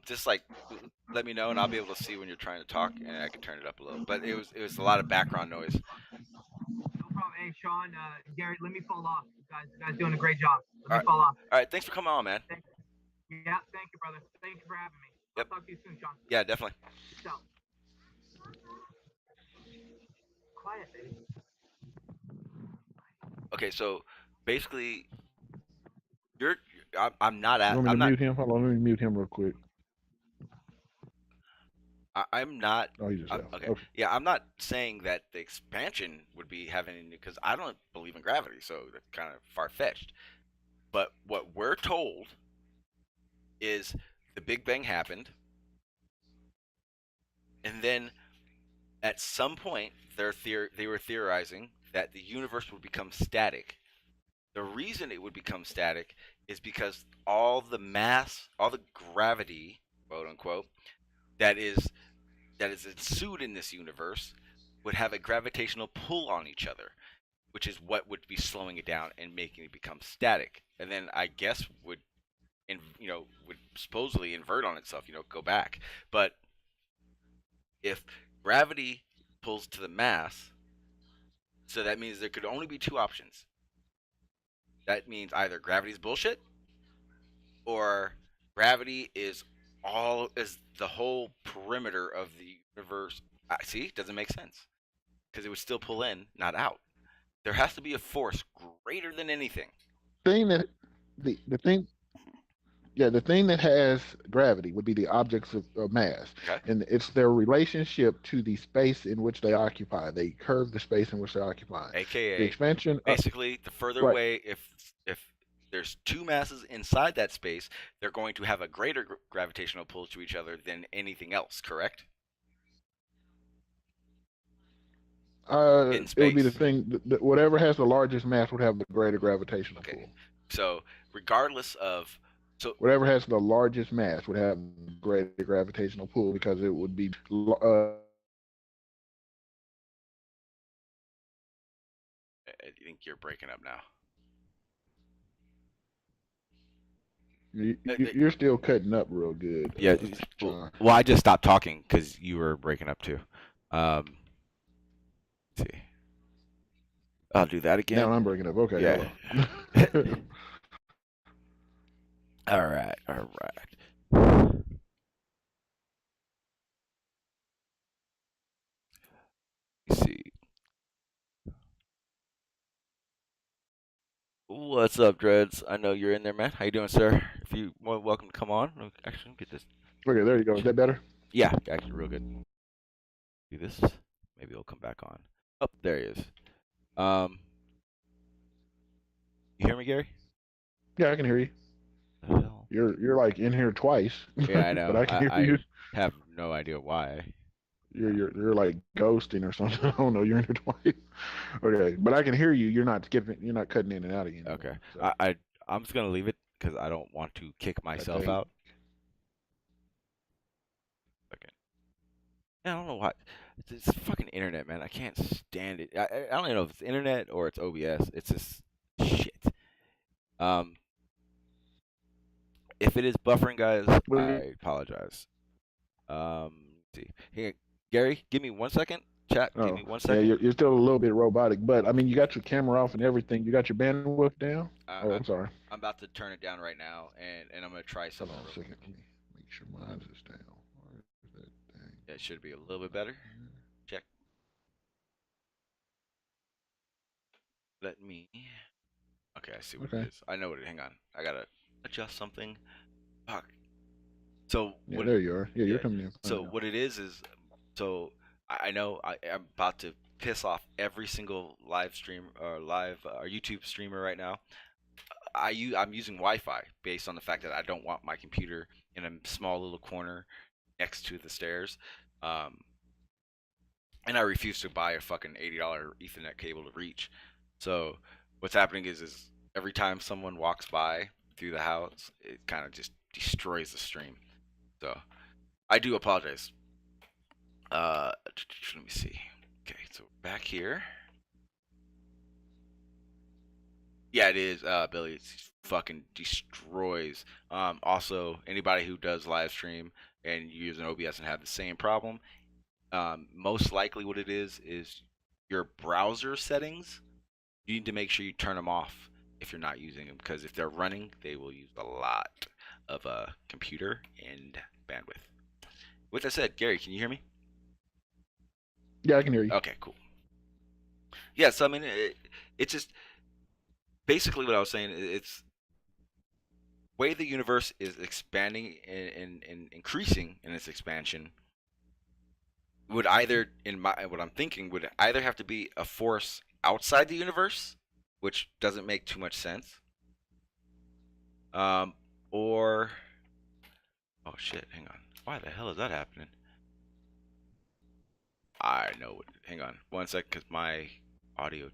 Just like let me know, and I'll be able to see when you're trying to talk, and I can turn it up a little. But it was a lot of background noise. No problem. Hey, Sean, Gary, let me fall off. You guys doing a great job. Let All me fall off. All right. Thanks for coming on, man. Yeah, thank you, brother. Thank you for having me. Yep. I'll talk to you soon, Sean. Yeah, definitely. Peace out. Quiet, baby. Okay, so basically, I'm not You at. want me I'm to not. mute him? Hold on, let me mute him real quick. I'm not. Oh, he just left. Okay. Okay. Yeah, I'm not saying that the expansion would be having because I don't believe in gravity, so that's kind of far fetched. But what we're told is the Big Bang happened, and then at some point they were theorizing that the universe would become static. The reason it would become static is because all the mass, all the gravity, quote unquote, that is ensued in this universe would have a gravitational pull on each other, which is what would be slowing it down and making it become static. And then I guess would supposedly invert on itself, go back. But if gravity pulls to the mass, so that means there could only be two options. That means either gravity's bullshit or gravity is the whole perimeter of the universe. See, doesn't make sense because it would still pull in, not out. There has to be a force greater than anything. Thing that the thing Yeah, the thing that has gravity would be the objects of mass, Okay. and it's their relationship to the space in which they occupy. They curve the space in which they occupy. AKA, The expansion, basically, the further right. away, if there's two masses inside that space, they're going to have a greater gravitational pull to each other than anything else. Correct? In It would be the space. thing. Whatever has the largest mass would have the greater gravitational Okay. pull. So regardless of Whatever has the largest mass would have greater gravitational pull because it would be. I think you're breaking up now. You're still cutting up real good. Yeah. John. Well, I just stopped talking because you were breaking up too. Let's see. I'll do that again. Now I'm breaking up. Okay. Yeah. Hello. All right. Let's see. What's up, Dreads? I know you're in there, man. How you doing, sir? If you want, welcome to come on. Actually, get this. Okay, there you go. Is that better? Yeah, actually, real good. Do this. Maybe it'll come back on. Oh, there he is. You hear me, Gary? Yeah, I can hear you. The hell? You're like in here twice. Yeah, I know. But I can hear you. I have no idea why. You're like ghosting or something. I don't know. You're in here twice. Okay, but I can hear you. You're not skipping. You're not cutting in and out again. Okay. So, I'm just gonna leave it because I don't want to kick myself out. Okay. I don't know why. It's fucking internet, man. I can't stand it. I don't even know if it's internet or it's OBS. It's just shit. If it is buffering, guys, I apologize. Let's see. Here, Gary, give me 1 second. Chat, give me 1 second. Yeah, you're still a little bit robotic, but I mean, you got your camera off and everything. You got your bandwidth down. I'm sorry. I'm about to turn it down right now, and I'm gonna try something. Hold on a second. Let me make sure mine is down. Yeah, it should be a little bit better. Check. Let me. Okay, I see what it is. I know what it. Hang on. I gotta adjust something. Fuck. So yeah, there you are. Yeah, you're coming in. So what it is, so I know I'm about to piss off every single live stream or YouTube streamer right now. I'm using Wi-Fi based on the fact that I don't want my computer in a small little corner next to the stairs, and I refuse to buy a fucking $80 Ethernet cable to reach. So what's happening is every time someone walks by through the house, it kind of just destroys the stream. So I do apologize. Let me see. Okay, so back here. Yeah, it is, Billy. It fucking destroys. Also, anybody who does live stream and use an OBS and have the same problem, most likely what it is your browser settings. You need to make sure you turn them off if you're not using them, because if they're running, they will use a lot of computer and bandwidth. With that said, Gary, can you hear me? Yeah, I can hear you. Okay, cool. Yeah, so I mean, it's just basically what I was saying. It's way the universe is expanding and increasing in its expansion. Would either, what I'm thinking, would either have to be a force outside the universe, which doesn't make too much sense, or oh shit, hang on, why the hell is that happening? I know it. Hang on 1 sec, because my audio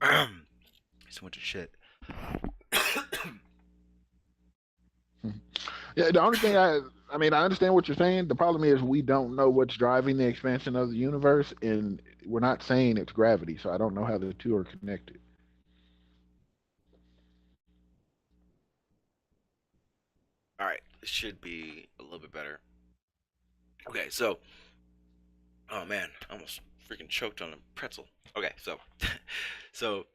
so much of shit. Yeah, the only thing I I mean, I understand what you're saying. The problem is we don't know what's driving the expansion of the universe, and we're not saying it's gravity, so I don't know how the two are connected. All right, this should be a little bit better. Okay, so, oh man, I almost freaking choked on a pretzel. Okay, so, so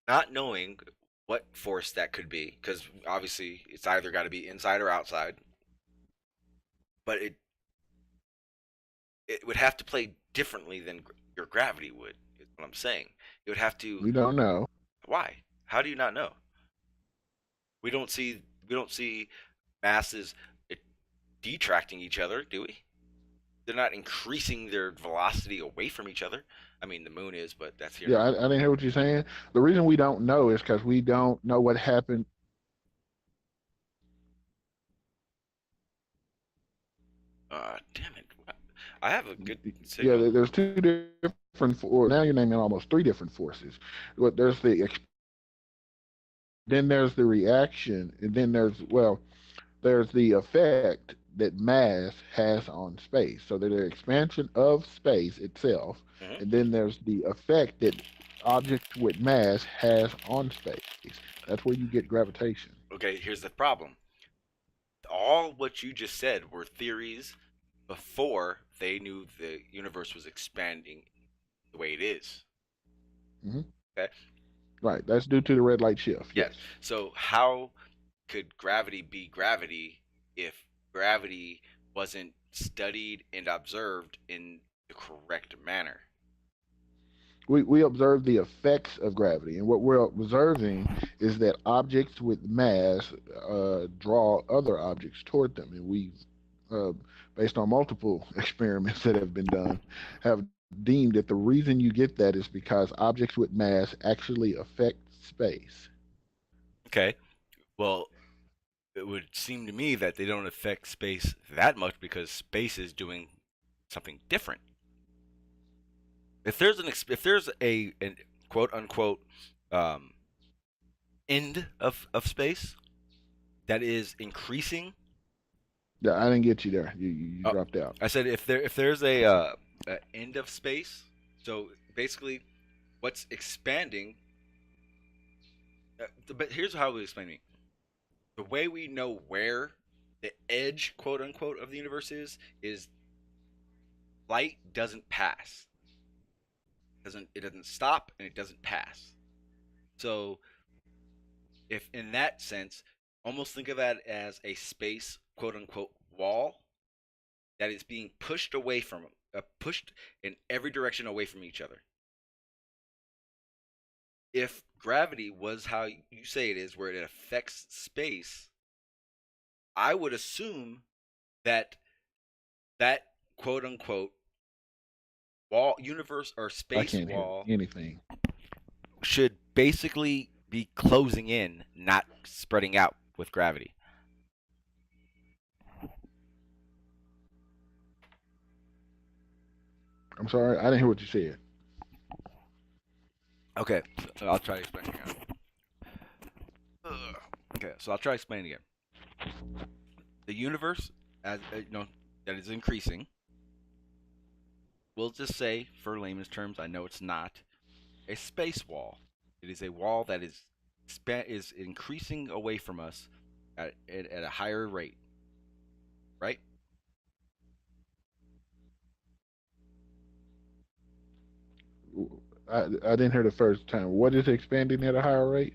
not knowing what force that could be, because obviously it's either got to be inside or outside, but it would have to play differently than your gravity would. Is what I'm saying. It would have to. We don't know. Why? How do you not know? We don't see masses detracting each other, do we? They're not increasing their velocity away from each other. I mean, the moon is, but that's here. Yeah, I didn't hear what you're saying. The reason we don't know is because we don't know what happened. Damn it! I have a good Yeah, signal. there's two different, or now you're naming almost three different forces. There's then there's the reaction, and then there's the effect that mass has on space. So there's the expansion of space itself, Mhm. and then there's the effect that objects with mass has on space. That's where you get gravitation. Okay, here's the problem. All what you just said were theories before they knew the universe was expanding the way it is. Hmm. Okay. Right. That's due to the red light shift. Yeah. Yes. So how could gravity be gravity if gravity wasn't studied and observed in the correct manner? We observe the effects of gravity, and what we're observing is that objects with mass draw other objects toward them, and uh, based on multiple experiments that have been done, have deemed that the reason you get that is because objects with mass actually affect space. Okay. Well, it would seem to me that they don't affect space that much because space is doing something different. If there's a quote unquote um, end of space that is increasing. Yeah, I didn't get you there. You Oh, dropped out. I said if there's a end of space, so basically what's expanding. But here's how we explain it. The way we know where the edge, quote unquote, of the universe is light doesn't pass. It doesn't stop and it doesn't pass. So if in that sense, almost think of that as a space, quote unquote, wall that is being pushed away from pushed in every direction away from each other. If gravity was how you say it is, where it affects space, I would assume that that quote unquote wall, universe or I space can't hear wall anything. should basically be closing in, not spreading out with gravity. I'm sorry, I didn't hear what you said. Okay, so I'll try to explain again. Okay, so I'll try explaining again. The universe, as that is increasing. We'll just say, for layman's terms, I know it's not a space wall. It is a wall that is increasing away from us at a higher rate, right? I didn't hear the first time. What is expanding at a higher rate?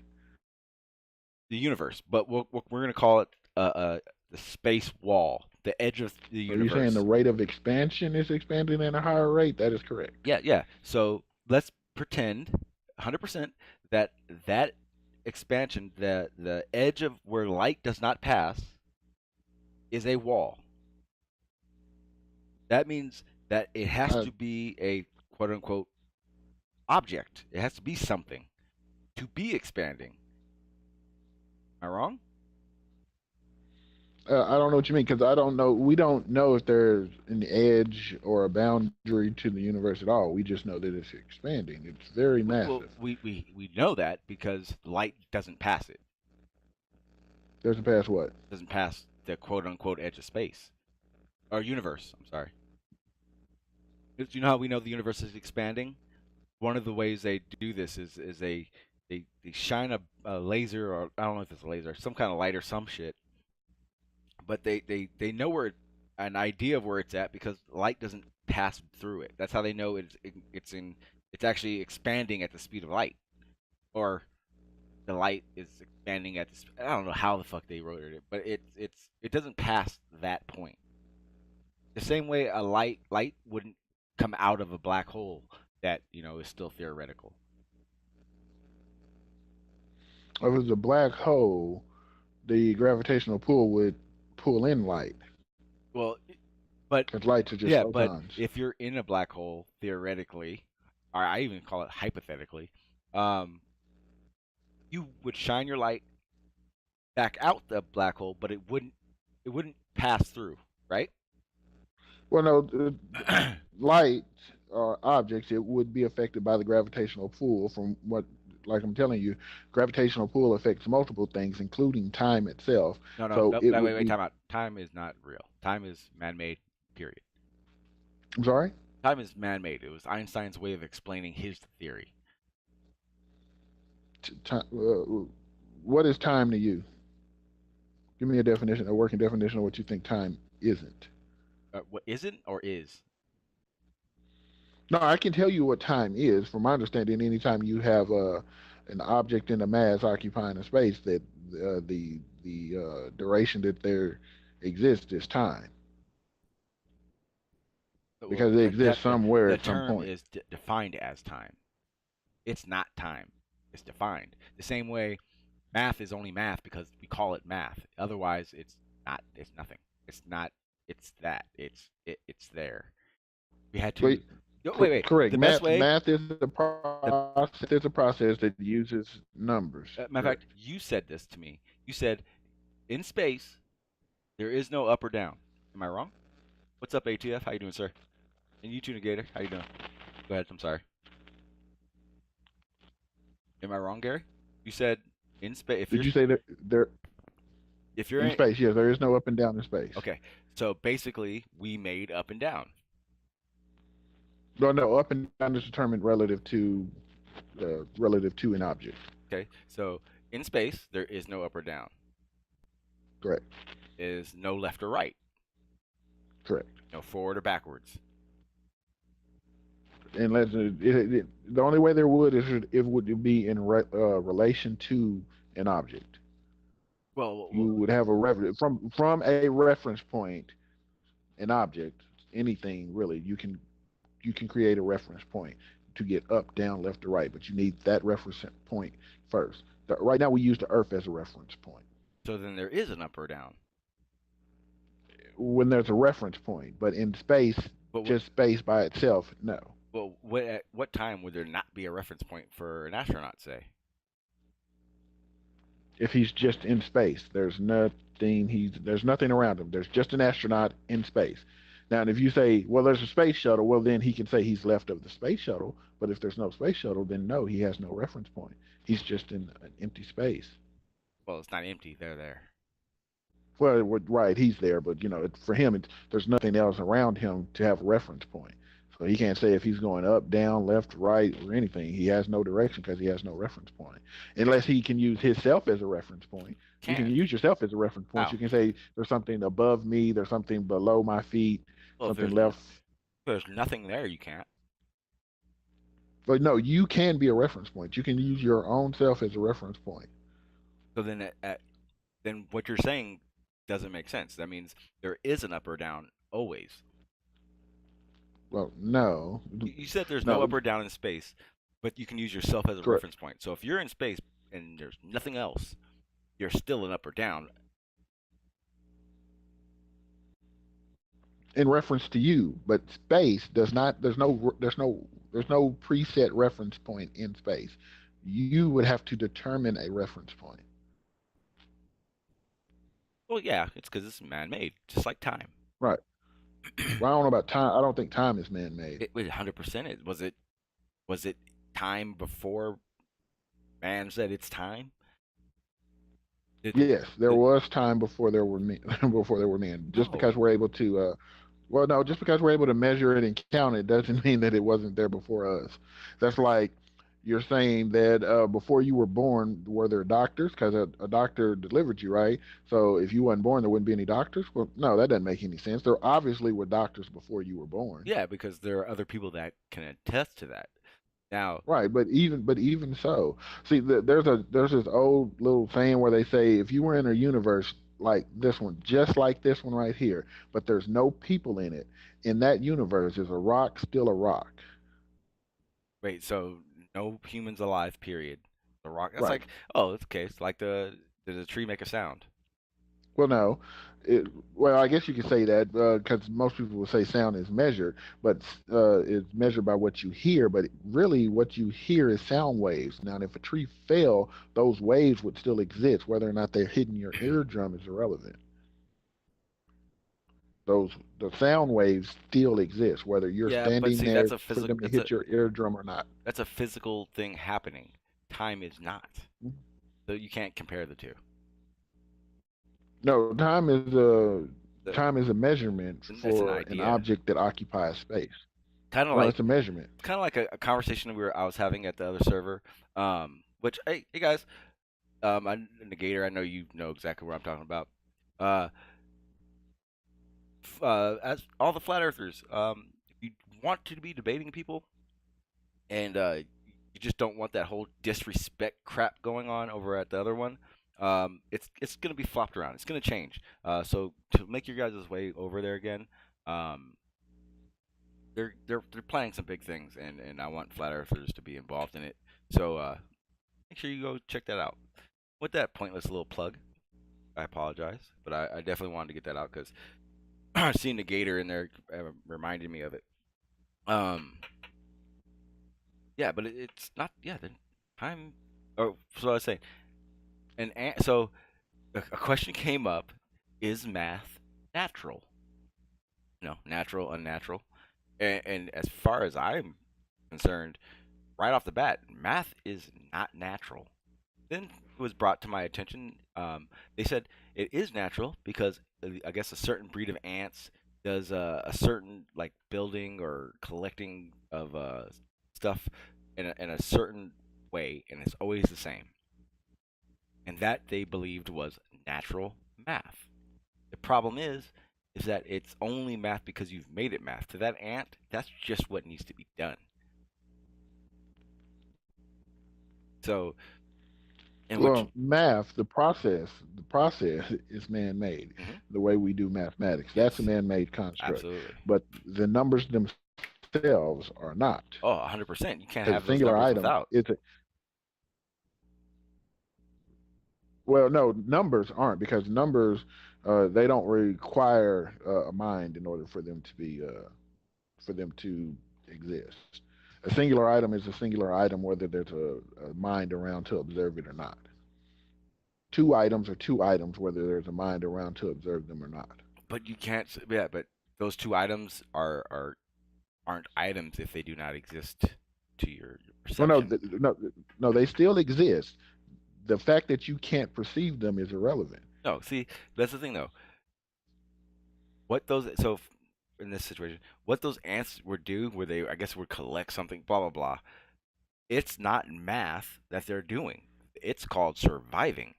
The universe, but we're going to call it the space wall, the edge of the Are you saying universe. the rate of expansion is expanding at a higher rate? That is correct. Yeah, yeah. So let's pretend 100% that that expansion, the edge of where light does not pass, is a wall. That means that it has I, to be a quote unquote object. It has to be something to be expanding. Am I wrong? I don't know what you mean because I don't know. We don't know if there's an edge or a boundary to the universe at all. We just know that it's expanding. It's very Well, massive. we know that because light doesn't pass it. Doesn't pass what? Doesn't pass the quote unquote edge of space or universe. I'm sorry. Do you know how we know the universe is expanding? One of the ways they do this is they shine a laser, or I don't know if it's a laser, some kind of light or some shit, but they know an idea of where it's at because light doesn't pass through it. That's how they know it's actually expanding at the speed of light, or the light is expanding at I don't know how the fuck they wrote it, but it doesn't pass that point. The same way a light wouldn't come out of a black hole that is still theoretical. If it was a black hole, the gravitational pull would pull in light. Well, but Because lights are just yeah, but photons. if you're in a black hole, theoretically, or I even call it hypothetically, um, you would shine your light back out the black hole, but it wouldn't pass through, right? Well, no, light or objects, it would be affected by the gravitational pull from what, like I'm telling you, gravitational pull affects multiple things, including time itself. No, no, So no, it wait, would wait, be, time out. Time is not real. Time is man-made, period. I'm sorry? Time is man-made. It was Einstein's way of explaining his theory. What is time to you? Give me a definition, a working definition of what you think time isn't. What isn't or is? No, I can tell you what time is. From my understanding, anytime you have an object in a mass occupying a space, that the duration that there exists is time, Well, because it exists somewhere the at some term point. is defined as time. It's not time. It's defined. The same way math is only math because we call it math. Otherwise, it's not. It's nothing. It's not. It's that. It's there. We had to. Wait, Wait. correct. The best way. Math is a The, process. It's a process that uses numbers. matter of fact, you said this to me. You said, in space, there is no up or down. Am I wrong? What's up, ATF? How you doing, sir? And you too, Negator. How you doing? Go ahead. I'm sorry. Am I wrong, Gary? You said in space. Did you say that there If you're in space? Yes, there is no up and down in space. okay, so basically, we made up and down. No, up and down is determined relative to an object. Okay, so in space, there is no up or down. Correct. Is no left or right. Correct. No forward or backwards. Unless the only way there would is it would be in relation to an object. Well, You would have a reference from a reference point, an object, anything really. You can create a reference point to get up, down, left, or right, but you need that reference point first. Right now, we use the Earth as a reference point. so then there is an up or down. When there's a reference point, but in space, just space by itself, no. Well, at what time would there not be a reference point for an astronaut, say? If he's just in space, there's nothing around him. There's just an astronaut in space. Now, if you say, well, there's a space shuttle, well, then he can say he's left of the space shuttle. But if there's no space shuttle, then no, he has no reference point. He's just in an empty space. Well, it's not empty. They're there. Well, right, he's there, but for him, there's nothing else around him to have a reference point. So he can't say if he's going up, down, left, right, or anything. He has no direction because he has no reference point. Unless he can use himself as a reference point. You can use yourself as a reference point. You can say there's something above me, there's something below my feet, something left. If there's nothing there, you can't. But no, you can be a reference point. You can use your own self as a reference point. So then, then what you're saying doesn't make sense. That means there is an up or down always. Well, no. You said there's no up or down in space, but you can use yourself as a reference point. So if you're in space and there's nothing else, you're still an up or down. In reference to you, but space does not. There's no preset reference point in space. You would have to determine a reference point. Well, yeah, it's because it's man-made, just like time. Right. Well, I don't know about time. I don't think time is man-made. It 100% is. Was it time before man said it's time? Yes, there did- was time before there were men. Before there were men. Just No. because we're able to, well, no, just because we're able to measure it and count it doesn't mean that it wasn't there before us. That's like you're saying that before you were born, were there doctors? Because a doctor delivered you, right? So if you wasn't born, there wouldn't be any doctors. Well, no, that doesn't make any sense. There obviously were doctors before you were born. Yeah, because there are other people that can attest to that. Now, Right, but even so, see, there's this old little saying where they say if you were in a universe like this one, just like this one right here, but there's no people in that universe is a rock still a rock. wait, so no humans alive, period. The rock. That's Right. like, oh, it's okay. It's like did the tree make a sound? Well, no. Well, I guess you could say that because most people will say sound is measured, but it's measured by what you hear. But really, what you hear is sound waves. Now, if a tree fell, those waves would still exist. Whether or not they're hitting your eardrum is irrelevant. Those the sound waves still exist, whether you're Yeah, but standing see, there that's a for physical. them to hit your eardrum or not. That's a physical thing happening. Time is not. Mm-hmm. So you can't compare the two. No, The, time is a measurement it's an for an idea. object that occupies space. Kind of No, like it's a measurement. a conversation I was having at the other server. Which hey guys, Negator, I know you know exactly what I'm talking about. Uh, as all the flat earthers, if you want to be debating people and you just don't want that whole disrespect crap going on over at the other one, it's gonna be flopped around. It's gonna change. So to make your guys' way over there again, um, they're planning some big things, and I want flat earthers to be involved in it. So make sure you go check that out. With that pointless little plug, I apologize, but I definitely wanted to get that out because seeing the gator in there reminded me of it. Um, yeah, but it's not. Yeah, the time. Oh, so I was saying, so a question came up: is math natural? No, natural, unnatural. And as far as I'm concerned, right off the bat, math is not natural. Then it was brought to my attention. They said it is natural because I guess a certain breed of ants does a certain like building or collecting of stuff in a certain way, and it's always the same. And that they believed was natural math. The problem is that it's only math because you've made it math. To that ant, that's just what needs to be done. So, in which Well, math, the process is man-made. Mhm. The way we do mathematics, that's a Yes, man-made construct. absolutely. But the numbers themselves are not. Oh, 100%. You can't Because have a those singular numbers item, without. well, no, numbers aren't because numbers they don't require a mind in order for them to exist. A singular item is a singular item whether there's a mind around to observe it or not. Two items are two items whether there's a mind around to observe them or not. But you can't. Yeah, but those two items aren't items if they do not exist to your Well, no, perception. no, no, they still exist. The fact that you can't perceive them is irrelevant. No, see, that's the thing though. What those so in this situation, what those ants would do, where they I guess would collect something, blah blah blah. It's not math that they're doing. It's called surviving.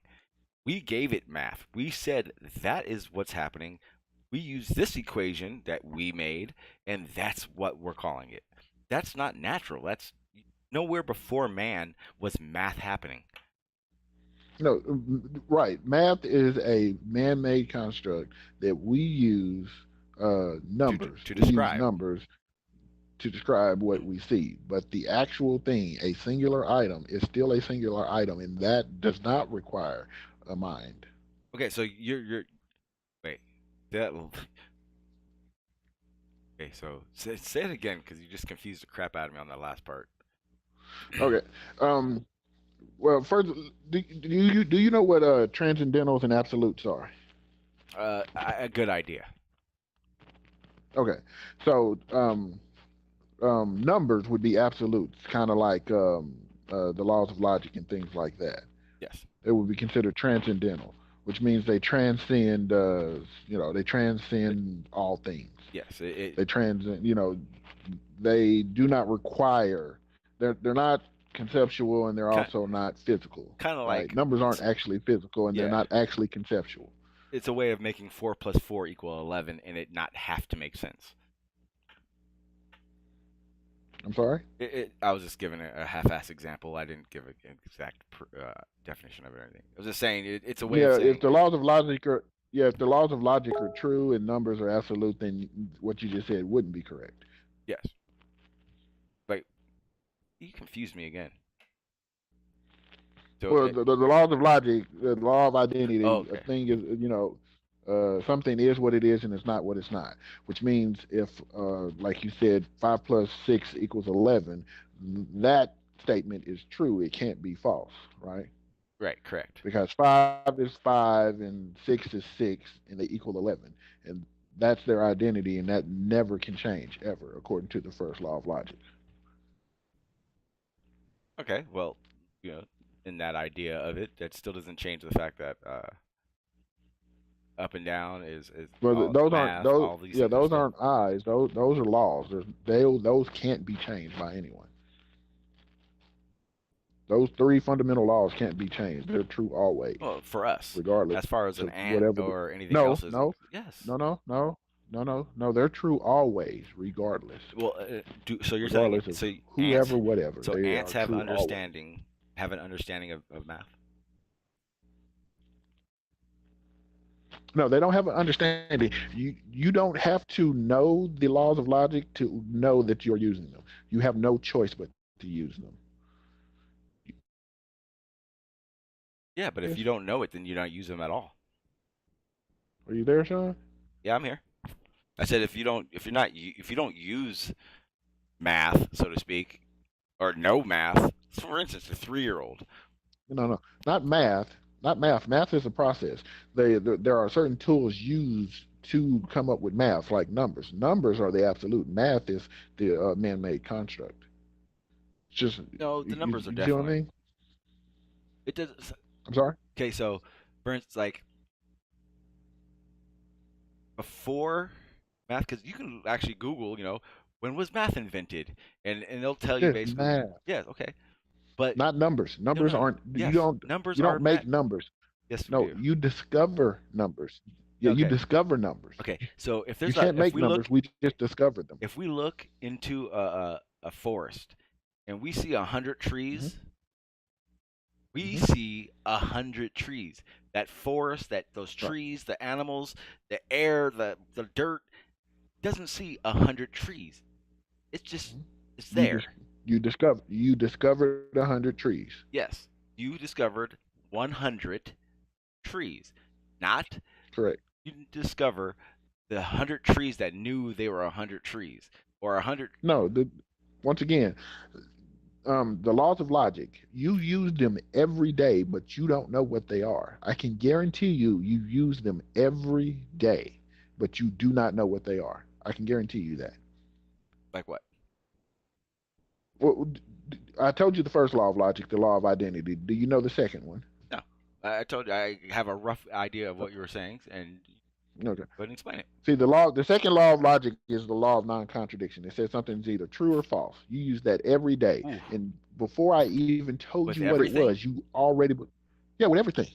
We gave it math. We said that is what's happening. We use this equation that we made, and that's what we're calling it. That's not natural. That's nowhere before man was math happening. No, right. Math is a man-made construct that we use To numbers. to We use describe. numbers to describe what we see. But the actual thing, a singular item, is still a singular item, and that does not require a mind. Okay, so you're wait that okay. So say it again because you just confused the crap out of me on that last part. Okay. Um, well, first, do you know what transcendentals and absolutes are? A good idea. Okay. So numbers would be absolutes, kind of like the laws of logic and things like that. Yes. It would be considered transcendental, which means they transcend. They transcend all things. Yes, They transcend. They do not require. They're not conceptual, and they're also not physical. kind of Right? like Numbers aren't actually physical, and they're yeah. not actually conceptual. It's a way of making 4 plus 4 equal 11, and it not have to make sense. I'm sorry. I was just giving a half-ass example. I didn't give an exact definition of it or anything. I was just saying it's a way of saying If the laws of logic are if the laws of logic are true and numbers are absolute, then what you just said wouldn't be correct. yes. Like you confused me again. So Well, the laws of logic, the law of identity, okay. a thing is, something is what it is and it's not what it's not. Which means if, like you said, 5 plus 6 equals 11, that statement is true. It can't be false, right? Right, correct. Because 5 is 5 and 6 is 6 and they equal 11. And that's their identity and that never can change ever, according to the first law of logic. Okay, well, in that idea of it, that still doesn't change the fact that up and down is Well, all those math, aren't those. all these Yeah, things are those still, aren't I's. Those are laws. Those can't be changed by anyone. Those 3 fundamental laws can't be changed. They're true always, well, for us, regardless as far as an of ant whatever. or anything No, else is. no, Yes. no. They're true always, regardless. Well, so you're telling Regardless of so whoever, ants, whatever. so They ants are have true always. have an understanding of math. No, they don't have an understanding. You don't have to know the laws of logic to know that you're using them. You have no choice but to use them. Yeah, but if Yes. you don't know it, then you don't use them at all. Are you there, Sean? Yeah, I'm here. I said if you don't use math, so to speak, or know math, for instance, a 3-year-old. No, not math. Not math. Math is a process. There are certain tools used to come up with math, like numbers. Numbers are the absolute. Math is the man-made construct. It's just No, the numbers are you see what I definitely. mean? It does. I'm sorry. Okay, so for instance, like before math, because you can actually Google, when was math invented, and they'll tell you Yes, basically. math, Yeah, okay, but not numbers. Numbers no. aren't. Yes, numbers You are don't make math. numbers. Yes, we No, do. you discover numbers. Yeah, you Okay, discover numbers. okay. So You can't make numbers. We just discovered them. if we look into a forest, and we see 100 trees. We see 100 trees. That forest, those trees, the animals, the air, the dirt doesn't see 100 trees. It's just it's there. You discovered 100 trees. Yes, you discovered 100 trees, not Correct. you didn't discover the 100 trees that knew they were 100 trees or 100. No, once again, the laws of logic, you use them every day, but you don't know what they are. I can guarantee you use them every day, but you do not know what they are. I can guarantee you that. Like what? Well, I told you the first law of logic, the law of identity. Do you know the second one? No, I told you I have a rough idea of what you were saying, and Okay. go ahead and explain it. See, the second law of logic is the law of non-contradiction. It says something's either true or false. You use that every day. Ooh. And before I even told With you everything? what it was, you already, yeah, with everything.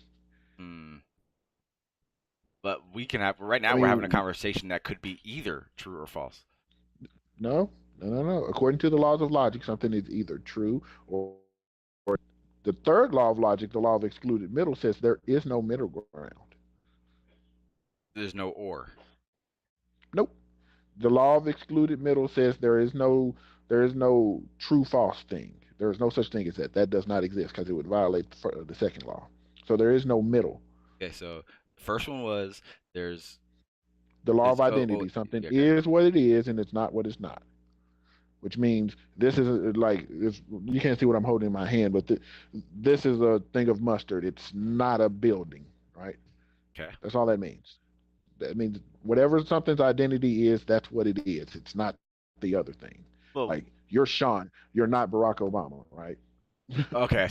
But we can have right now. We're having a conversation that could be either true or false. No. According to the laws of logic, something is either true or the third law of logic, the law of excluded middle, says there is no middle ground. There's no or. Nope. The law of excluded middle says there is no true false thing. There is no such thing as that. That does not exist because it would violate the second law. So there is no middle. Okay, so the first one was there's the law of identity. Something is what it is and it's not what it's not. Which means this is you can't see what I'm holding in my hand, but this is a thing of mustard. It's not a building, right? Okay. That's all that means. That means whatever something's identity is, that's what it is. It's not the other thing. Well, like you're Sean, you're not Barack Obama, right? Okay.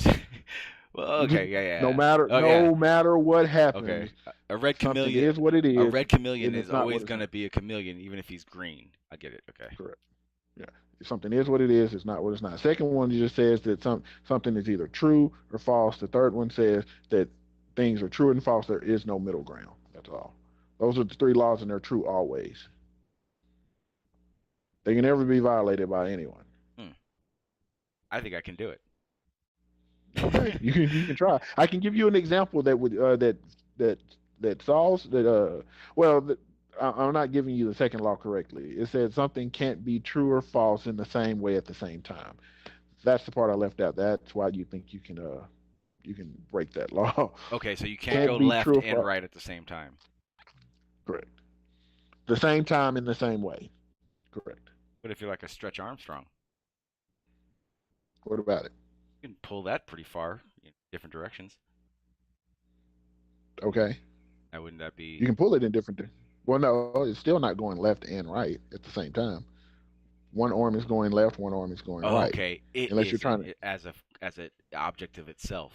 Well, okay, yeah. No matter Oh, yeah. no matter what Okay. happens, A red something chameleon. is what it A is, red chameleon and is it's not always what it's gonna not. be a chameleon, even if he's green. I get it. Okay. Correct. Yeah. Something is what it is. It's not what it's not. Second one just says that something is either true or false. The third one says that things are true and false. There is no middle ground. That's all. Those are the three laws, and they're true always. They can never be violated by anyone. Hmm. I think I can do it. Okay, you can try. I can give you an example that would that that solves that. Well, I'm not giving you the second law correctly. It said something can't be true or false in the same way at the same time. That's the part I left out. That's why you think you can break that law. Okay, so you can't go Can't be left true or and false. right at the same time. Correct. The same time in the same way. Correct. What if you're like a Stretch Armstrong? What about it? You can pull that pretty far in different directions. Okay. Now, wouldn't that You be? can pull it in different. Well, no, it's still not going left and right at the same time. One arm is going left, one arm is going Oh, right. okay. It Unless you're is trying to. as a object of itself.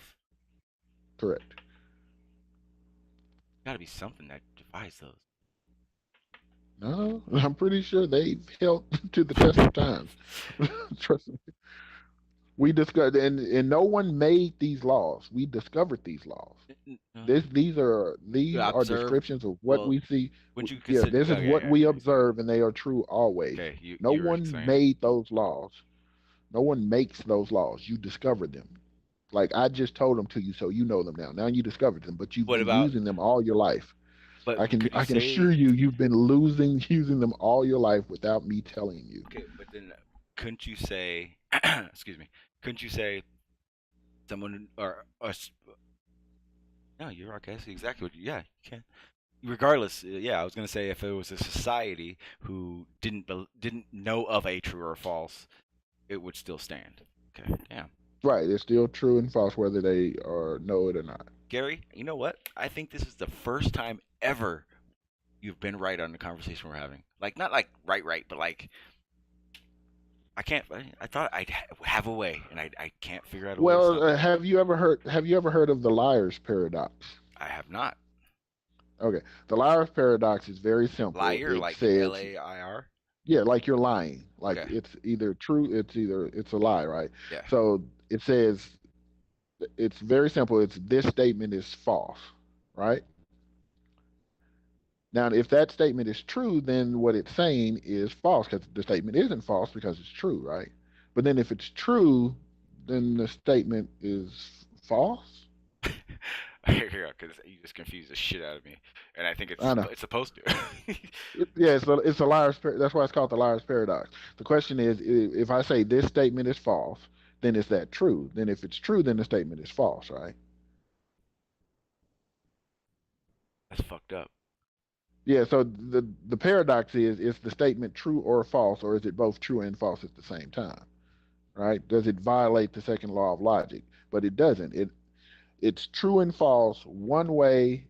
Correct. Got to be something that divides those. No, I'm pretty sure they've held to the test of time. Trust me. We discovered, and no one made these laws. We discovered these laws. These You are observe. descriptions of what Well, we see. would you Yeah, consider? this is Okay, what yeah, we okay. observe, and they are true always. Okay, No you were one saying. made those laws. No one makes those laws. You discovered them. Like I just told them to you, so you know them now. Now you discovered them, but you've What been about? using them all your life. But I can could you assure say? you, you've been using them all your life without me telling you. Okay, but then couldn't you say? Excuse me. Couldn't you say someone or us? No, you're okay. That's exactly what. Yeah, you can. Regardless, yeah, I was gonna say if it was a society who didn't know of a true or false, it would still stand. Okay, yeah. Right, it's still true and false whether they are know it or not. Gary, you know what? I think this is the first time ever you've been right on the conversation we're having. Like not like right, but like I can't. I thought I'd have a way, and I can't figure out a way to Well, stop it. have you ever heard of the liar's paradox? I have not. Okay, the liar's paradox is very simple. Liar, It like says, LAIR. yeah, like you're lying. Like Okay. it's either true, it's a lie, right? Yeah. So it says it's very simple. It's this statement is false, right? Now, if that statement is true, then what it's saying is false because the statement isn't false because it's true, right? But then if it's true, then the statement is false. Yeah, because you just confused the shit out of me, and I think I know. it's supposed to. Yeah, it's a liar's. That's why it's called the liar's paradox. The question is, if I say this statement is false, then is that true? Then if it's true, then the statement is false, right? That's fucked up. Yeah. So the paradox is the statement true or false, or is it both true and false at the same time? Right? Does it violate the second law of logic? But it doesn't. It's true and false one way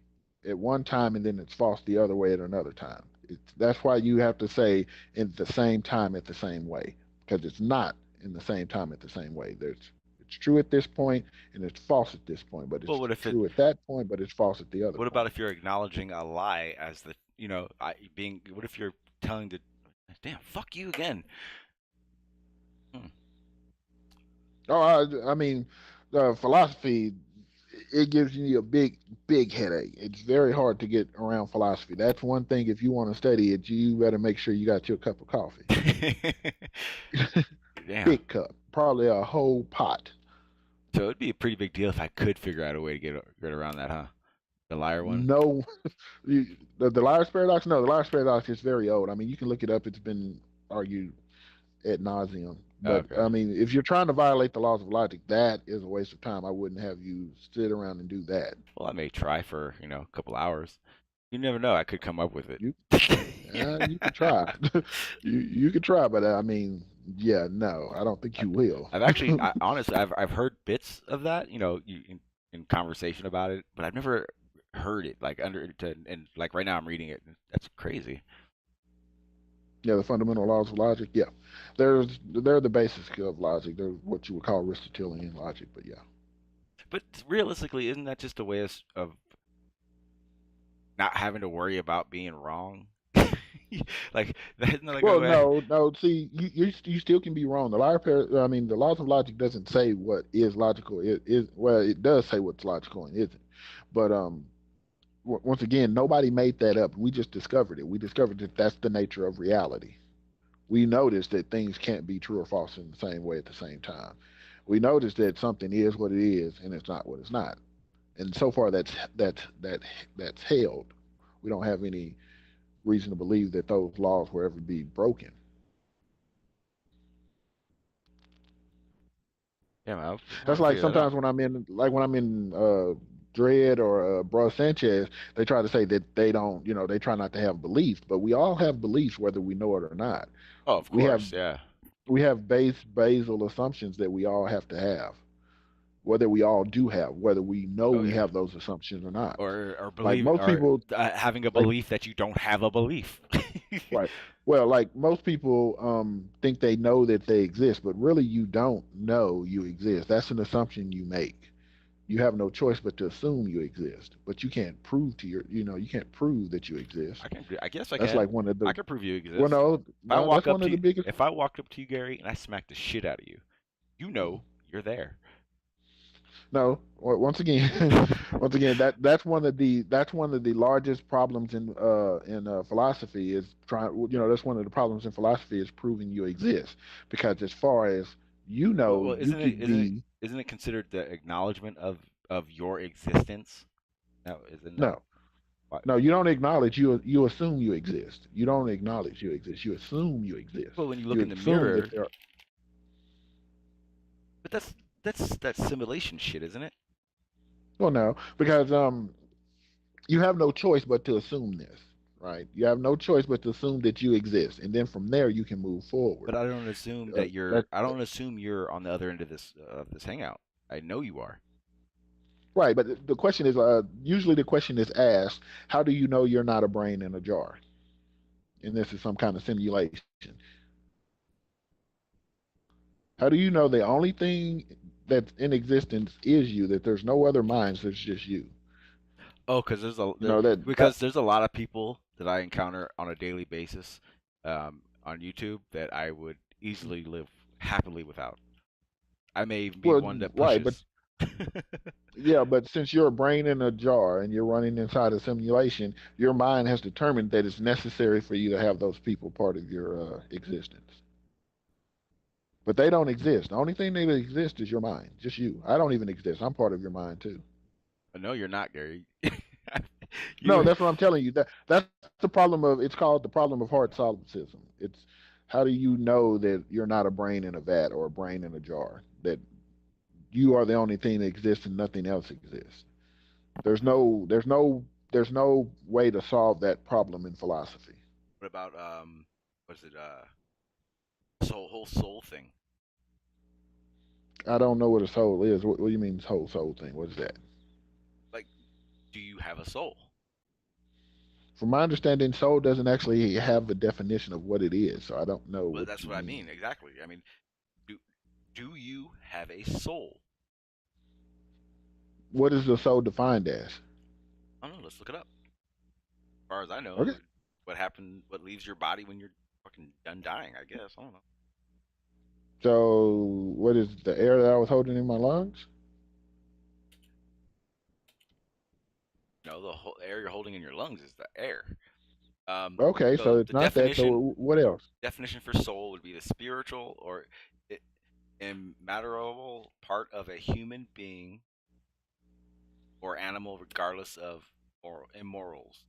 at one time, and then it's false the other way at another time. That's why you have to say in the same time at the same way, because it's not in the same time at the same way. It's true at this point and it's false at this point, but Well, it's true at that point, but it's false at the other what about point. if you're acknowledging a lie as the I being? What if you're telling the? Damn, fuck you again. Hmm. Oh, I mean, philosophy, it gives you a big headache. It's very hard to get around philosophy. That's one thing. If you want to study it, you better make sure you got your cup of coffee. Damn. Big cup, probably a whole pot. So it'd be a pretty big deal if I could figure out a way to get around that, huh? The liar one. No, the liar's paradox. No, the liar's paradox is very old. I mean, you can look it up. It's been argued ad nauseum. But Okay. I mean, if you're trying to violate the laws of logic, that is a waste of time. I wouldn't have you sit around and do that. Well, I may try for a couple hours. You never know. I could come up with it. You could try. you could try, but I mean, yeah, no, I don't think you will. I've actually, honestly, I've heard bits of that, in conversation about it, but I've never heard it like and like right now I'm reading it. That's crazy. Yeah, the fundamental laws of logic. Yeah, they're the basis of logic. They're what you would call Aristotelian logic. But yeah, But realistically, isn't that just a way of not having to worry about being wrong? Like that's not like a Well, way. no. See, you still can be wrong. I mean, the laws of logic doesn't say what is logical. It is well, it does say what's logical and isn't. But once again, nobody made that up. We just discovered it. We discovered that that's the nature of reality. We noticed that things can't be true or false in the same way at the same time. We noticed that something is what it is and it's not what it's not. And so far, that's held. We don't have any reason to believe that those laws will ever be broken. Yeah, man, I was That's trying to like figure that out. sometimes when I'm in Dread or Bro Sanchez, they try to say that they don't, they try not to have beliefs, but we all have beliefs whether we know it or not. Oh, of We have course, yeah. we have basal assumptions that we all have to have, whether we all do have, whether we know Oh we yeah. have those assumptions or not. Or Like believe most or people, having a like belief that you don't have a belief. right, well, like most people think they know that they exist, but really you don't know you exist. That's an assumption you make. You have no choice but to assume you exist, but you can't prove you can't prove that you exist. I guess I That's can. like one of I the can prove you well, exist. no, no, that's one of the biggest. If I walked up to you, Gary, and I smacked the shit out of you, you know you're there. No, once again, once again, that's one of the largest problems in philosophy is trying. That's one of the problems in philosophy is proving you exist, because as far as Well, you could be isn't it considered the acknowledgement of your existence? No, isn't that no, why? no, you don't acknowledge you assume you exist. You don't acknowledge you exist. You assume you exist. Well, when you look You in the assume that mirror, there. but that's simulation shit, isn't it? Well, no, because you have no choice but to assume this, right? You have no choice but to assume that you exist, and then from there you can move But forward. I don't assume that That I don't assume you're on the other end of this hangout. I know you are. right, but the question is, usually the question is asked, how do you know you're not a brain in a jar? And this is some kind of simulation. How do you know the only thing that's in existence is you? That there's no other minds, there's just you. Oh, You know that because there's a lot of people that I encounter on a daily basis on YouTube that I would easily live happily without. I may even be well, one that right, but pushes. yeah, but since you're a brain in a jar and you're running inside a simulation, your mind has determined that it's necessary for you to have those people part of your existence. But they don't exist. The only thing that exists is your mind, just you. I don't even exist. I'm part of your mind too. No, you're not, Gary. No, You that's what I'm telling you. That's the problem of it's called the problem of hard solipsism. It's how do you know that you're not a brain in a vat or a brain in a jar? That you are the only thing that exists and nothing else exists. There's no way to solve that problem in philosophy. what about what is it whole soul thing? I don't know what a soul is. What do you mean whole soul thing? What is that? Like, do you have a soul? From my understanding, soul doesn't actually have a definition of what it is, so I don't know Well, what that's you what I mean. mean exactly. I mean, do do you have a soul? What is the soul defined as? I don't know. Let's look it up. As far as I know, Okay. what leaves your body when you're fucking done dying? I guess I don't know. So, what is the air that I was holding in my lungs? No, the whole air you're holding in your lungs is the air. Okay, so So it's not that. So, what else? definition for soul would be the spiritual or immaterial part of a human being or animal, regardless of moral immorals.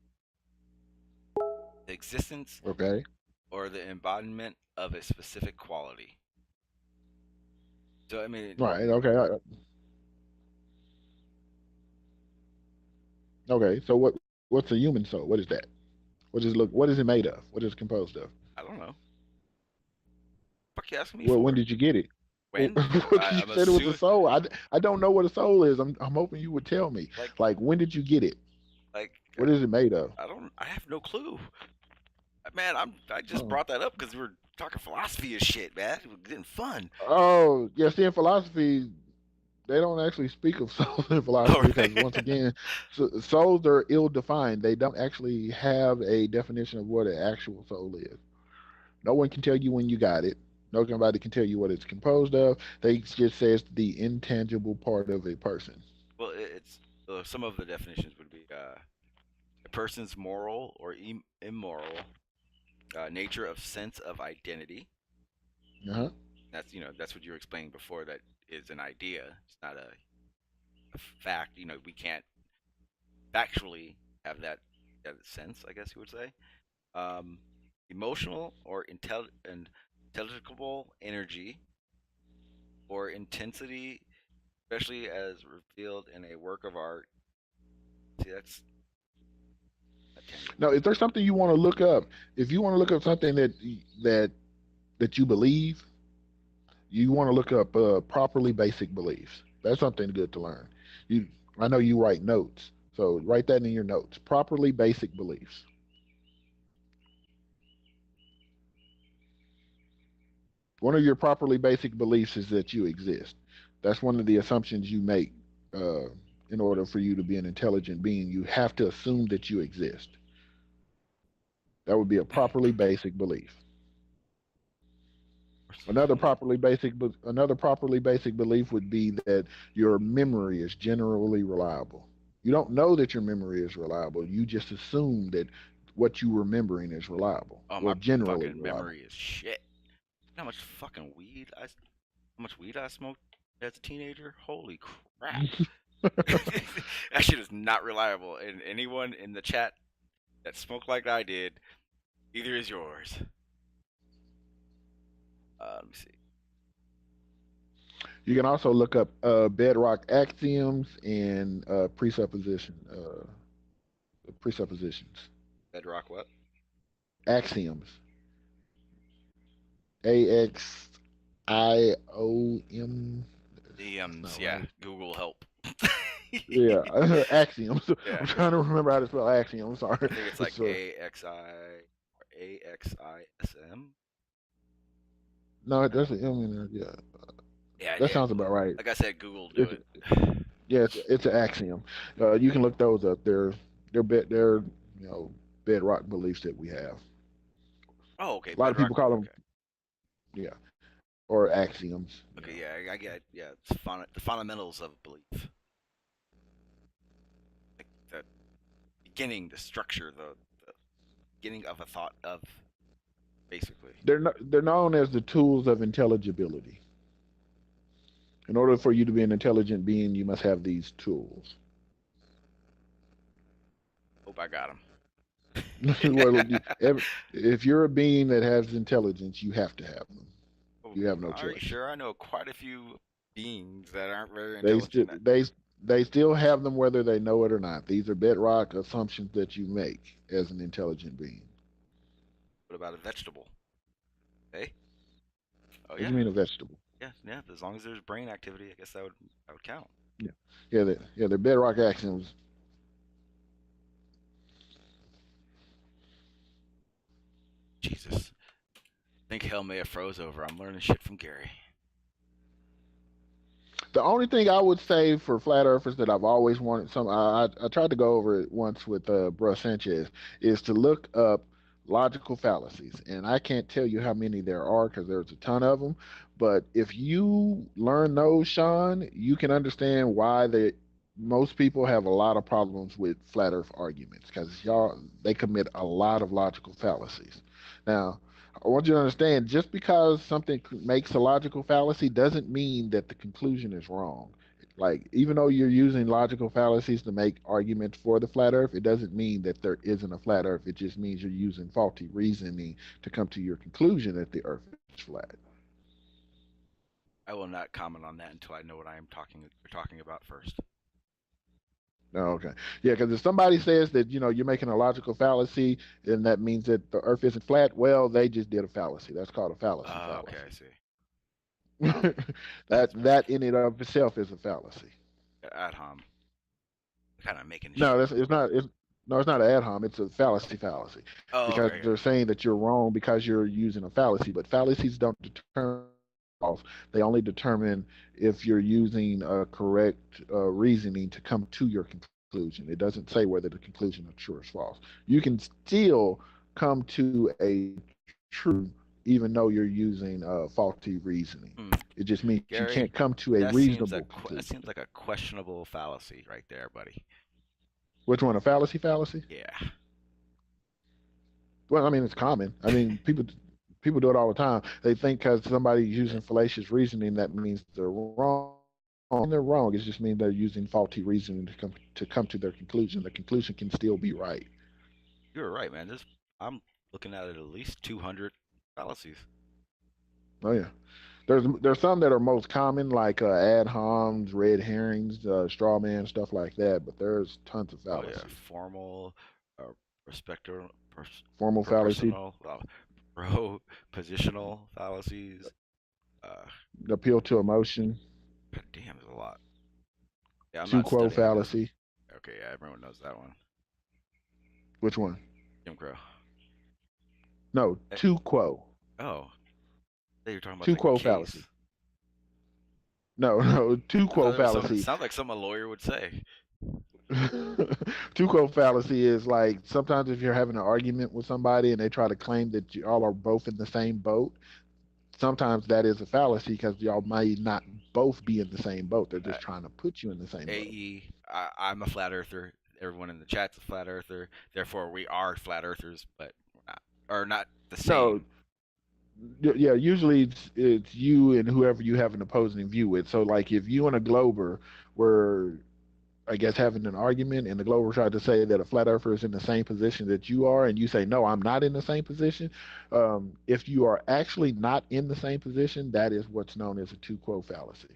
The existence Okay. or the embodiment of a specific quality. So I mean, Right. Okay. Okay. So, what's a human soul? What is that? What is it made of? What is it composed of? I don't know. What you asking me Well, when for? did you get it? When? You I'm said it was a assuming soul. I don't know what a soul is. I'm hoping you would tell me. like Like, when did you get it? like What is it made of? I don't. I have no clue. Man, I just Oh, brought that up because we were talking philosophy and shit, man. It was getting fun. oh yeah. See, in philosophy, they don't actually speak of souls in philosophy because really? once again, souls are ill-defined. They don't actually have a definition of what an actual soul is. No one can tell you when you got it. Nobody can tell you what it's composed of. They just say it's the intangible part of a person. Well, it's some of the definitions would be a person's moral or immoral nature of sense of identity. Uh-huh. That's what you were explaining before. That is an idea. It's not a fact. We can't factually have that sense. I guess you would say. Um, Emotional or intelligible energy or intensity, especially as revealed in a work of art. See, that's not tangible. Now, if there's something you want to look up, if you want to look up something that that you believe, you want to look up properly basic beliefs. That's something good to learn. You, I know you write notes, so write that in your notes. Properly basic beliefs. One of your properly basic beliefs is that you exist. That's one of the assumptions you make uh, in order for you to be an intelligent being. You have to assume that you exist. That would be a properly basic belief. Another properly basic belief would be that your memory is generally reliable. You don't know that your memory is reliable. You just assume that what you're remembering is reliable Oh, or my generally fucking reliable. memory is shit. You know how much weed I smoked as a teenager? Holy crap! That shit is not reliable. And anyone in the chat that smoked like I did, either is yours. Let me see. You can also look up bedrock axioms and presuppositions. Bedrock what? Axioms. AXIOM. That's DMs, not yeah. right. Google help. Yeah, axioms. Yeah, I'm trying to remember how to spell axiom. I'm sorry. I think it's like AXISM. No, that's an M in there. Yeah, Yeah, that sounds about right. like I said, Google do It's it. yeah, it's an axiom. You can look those up. They're bedrock beliefs that we have. Oh, okay, A lot of Bedrock. people call them Okay, yeah or axioms. okay, yeah, I get it. Yeah, it's the fundamentals of belief, like the beginning, the structure, the beginning of a thought of, basically. They're known as the tools of intelligibility. In order for you to be an intelligent being, you must have these tools. Hope I got them. Well, if you're a being that has intelligence, you have to have them. You have no Are you choice. sure? I know quite a few beings that aren't very They still intelligent. they still have them whether they know it or not. These are bedrock assumptions that you make as an intelligent being. What about a vegetable? Hey, oh What do yeah, you mean a vegetable? yeah, yeah. As long as there's brain activity, I guess that would count. Yeah, they're bedrock axioms. Jesus, I think hell may have froze over. I'm learning shit from Gary. The only thing I would say for flat earthers that I've always wanted I tried to go over it once with Bruce Sanchez is to look up logical fallacies, and I can't tell you how many there are because there's a ton of them. But if you learn those, Sean, you can understand why most people have a lot of problems with flat earth arguments because they commit a lot of logical fallacies. Now, I want you to understand just because something makes a logical fallacy doesn't mean that the conclusion is wrong. Like, even though you're using logical fallacies to make arguments for the flat earth, it doesn't mean that there isn't a flat earth. It just means you're using faulty reasoning to come to your conclusion that the earth is flat. I will not comment on that until I know what you're talking about first. Oh, okay. Yeah, because if somebody says that, you're making a logical fallacy, and that means that the earth isn't flat, well, they just did a fallacy. That's called a fallacy Okay, I fallacy. see. that That's better. that in and of itself is a fallacy. Ad hom. Kind of making No, shit up. it's not. No, it's not an ad hom. It's a fallacy Oh, because okay, they're saying that you're wrong because you're using a fallacy. But fallacies don't determine false. They only determine if you're using correct reasoning to come to your conclusion. It doesn't say whether the conclusion is true or false. You can still come to a true even though you're using faulty reasoning. It just means you Gary, can't come to a that seems reasonable that conclusion. seems like a questionable fallacy right there, buddy. Which one, a fallacy? Fallacy? Yeah. Well, I mean, it's common. I mean, people do it all the time. They think because somebody's using fallacious reasoning, that means they're wrong. And they're wrong. It just means they're using faulty reasoning to come to their conclusion. The conclusion can still be right. You're right, man. I'm looking at it at least 200 fallacies. Oh yeah. There's some that are most common, like ad homs, red herrings, straw man, stuff like that. But there's tons of Oh fallacies. yeah, formal, respector, Formal fallacy, personal, positional fallacies. Uh, appeal to emotion, God damn, there's a lot. Yeah, I'm tu not quo studying this. fallacy. Okay, yeah, everyone knows that one. Which one? Jim Crow. No, tu quo. Oh, you're talking about Tu the quo case. fallacy. No, tu quo fallacy. Sounds like something a lawyer would say. Tu quo fallacy is like sometimes if you're having an argument with somebody and they try to claim that you all are both in the same boat, sometimes that is a fallacy because y'all might not both be in the same boat. They're just trying to put you in the same boat. AE, I'm a flat earther. Everyone in the chat's a flat earther. Therefore, we are flat earthers, but we're not, or not the same. No, yeah, usually it's you and whoever you have an opposing view with. So like if you and a Glober were, I guess, having an argument and the Glober tried to say that a flat earther is in the same position that you are, and you say, no, I'm not in the same position. If you are actually not in the same position, that is what's known as a tu quo fallacy.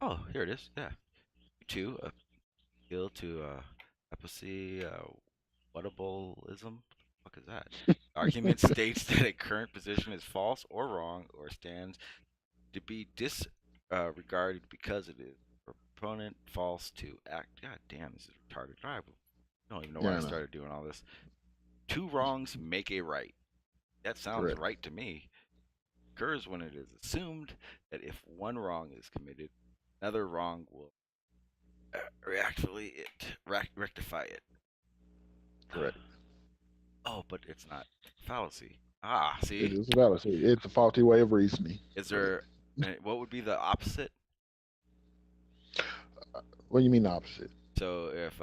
Oh, here it is. Yeah. Two, appeal to epicy, whatableism. What is that? Argument states that a current position is false or wrong or stands to be disregarded because it is proponent false to act. God damn, this is retarded. I don't even know why I started doing all this. Two wrongs make a right. That sounds right to me. Occurs when it is assumed that if one wrong is committed, another wrong will rectify it. Correct. Oh, but it's not fallacy. Ah, see? It is a fallacy. It's a faulty way of reasoning. Is there, what would be the opposite? What do you mean the opposite? So if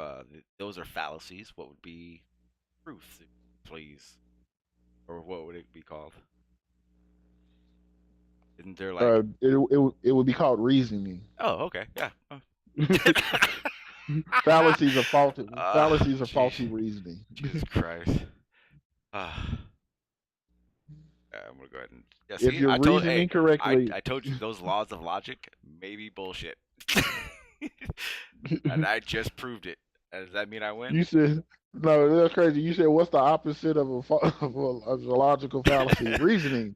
those are fallacies, what would be truth, please? Or what would it be called? Isn't there like... it would be called reasoning. Oh, okay, yeah. Fallacies are faulty. Fallacies are faulty reasoning. Jesus Christ. I'm gonna go ahead and if you're reasoning correctly, I told you those laws of logic may be bullshit, and I just proved it. Does that mean I win? You said no. That's crazy. You said what's the opposite of a logical fallacy? Reasoning.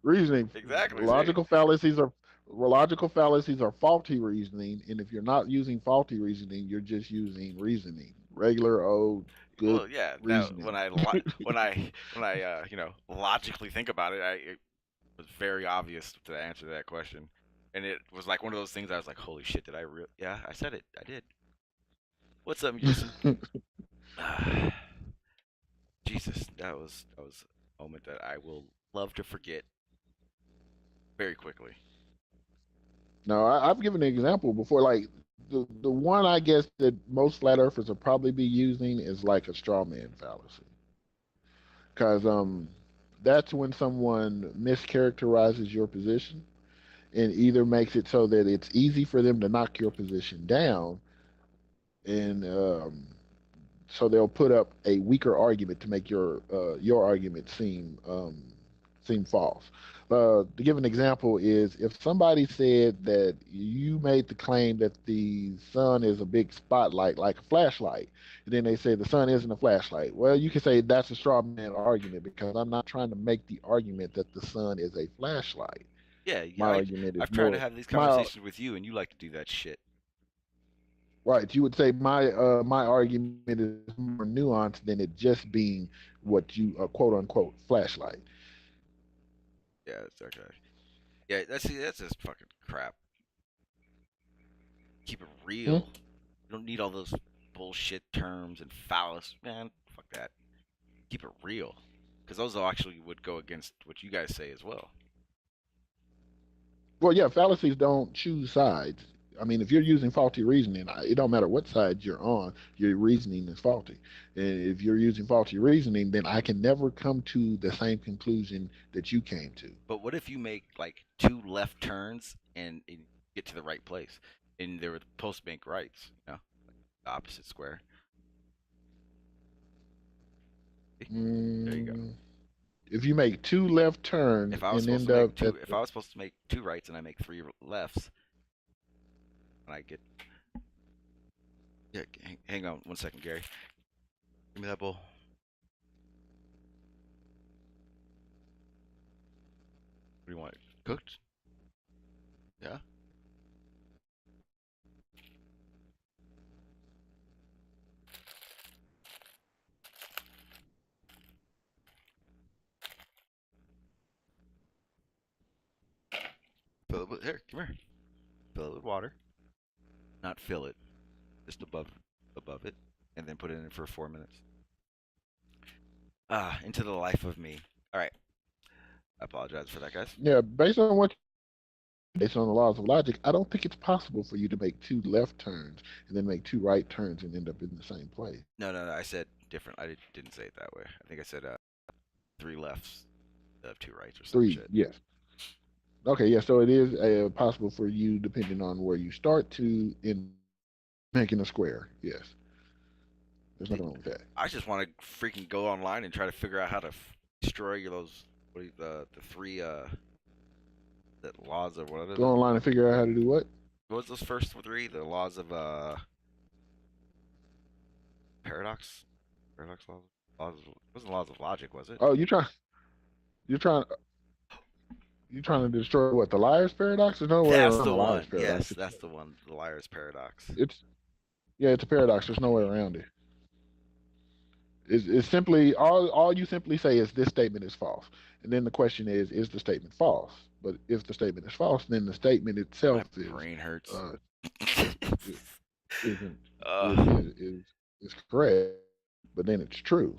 Reasoning. Exactly. Logical fallacies are faulty reasoning, and if you're not using faulty reasoning, you're just using reasoning. Regular old good. Well, yeah. Reasoning. Now, when I logically think about it, it was very obvious to answer that question, and it was like one of those things. I was like, "Holy shit! Did I really?" Yeah, I said it. I did. What's up, Jason? Jesus, that was a moment that I will love to forget very quickly. No, I've given an example before. Like the one I guess that most flat earthers will probably be using is like a straw man fallacy, because that's when someone mischaracterizes your position and either makes it so that it's easy for them to knock your position down, and so they'll put up a weaker argument to make your argument seem false. To give an example is if somebody said that you made the claim that the sun is a big spotlight like a flashlight, and then they say the sun isn't a flashlight. Well, you can say that's a straw man argument because I'm not trying to make the argument that the sun is a flashlight. Yeah, my argument is I've tried to have these conversations with you, and you like to do that shit. Right, you would say my argument is more nuanced than it just being what you quote unquote flashlight. Yeah, it's okay. Yeah, that's just fucking crap. Keep it Hmm? real. You don't need all those bullshit terms and fallacies, man. Fuck that. Keep it real, because those actually would go against what you guys say as well. Well, yeah, fallacies don't choose sides. I mean, if you're using faulty reasoning, it don't matter what side you're on, your reasoning is faulty. And if you're using faulty reasoning, then I can never come to the same conclusion that you came to. But what if you make like 2 left turns and get to the right place, and they were supposed to make rights, like the opposite square? See? There you go. Mm, if you make 2 left turns and end up at If I was supposed to make 2 rights and I make 3 lefts, and I get, yeah, hang on 1 second, Gary. Give me that bowl. What do you want? Cooked? Yeah. Fill it with here. Come here. Fill it with water. Not fill it. Just above it, and then put it in for 4 minutes. Into the life of me. All right. I apologize for that, guys. yeah, based on the laws of logic, I don't think it's possible for you to make 2 left turns and then make 2 right turns and end up in the same place. No, no, no. I said different. I didn't say it that way. I think I said 3 lefts of 2 rights or some Three, shit. yes. Okay, yeah, so it is possible for you, depending on where you start, to in making a square. Yes, there's nothing wrong with that. I just want to freaking go online and try to figure out how to destroy those the three the laws of what are Go those? online and figure out how to do what? What was those first three? The laws of paradox, paradox laws. It wasn't laws of logic, was it? Oh, you're trying, you're trying to destroy what, the liar's paradox? There's no way That's around the the liar's one. paradox. Yes, that's the one. The liar's paradox. It's a paradox. There's no way around it. It's simply all you simply say is this statement is false, and then the question is the statement false? But if the statement is false, then the statement My itself brain hurts. uh, isn't uh, is correct, but then it's true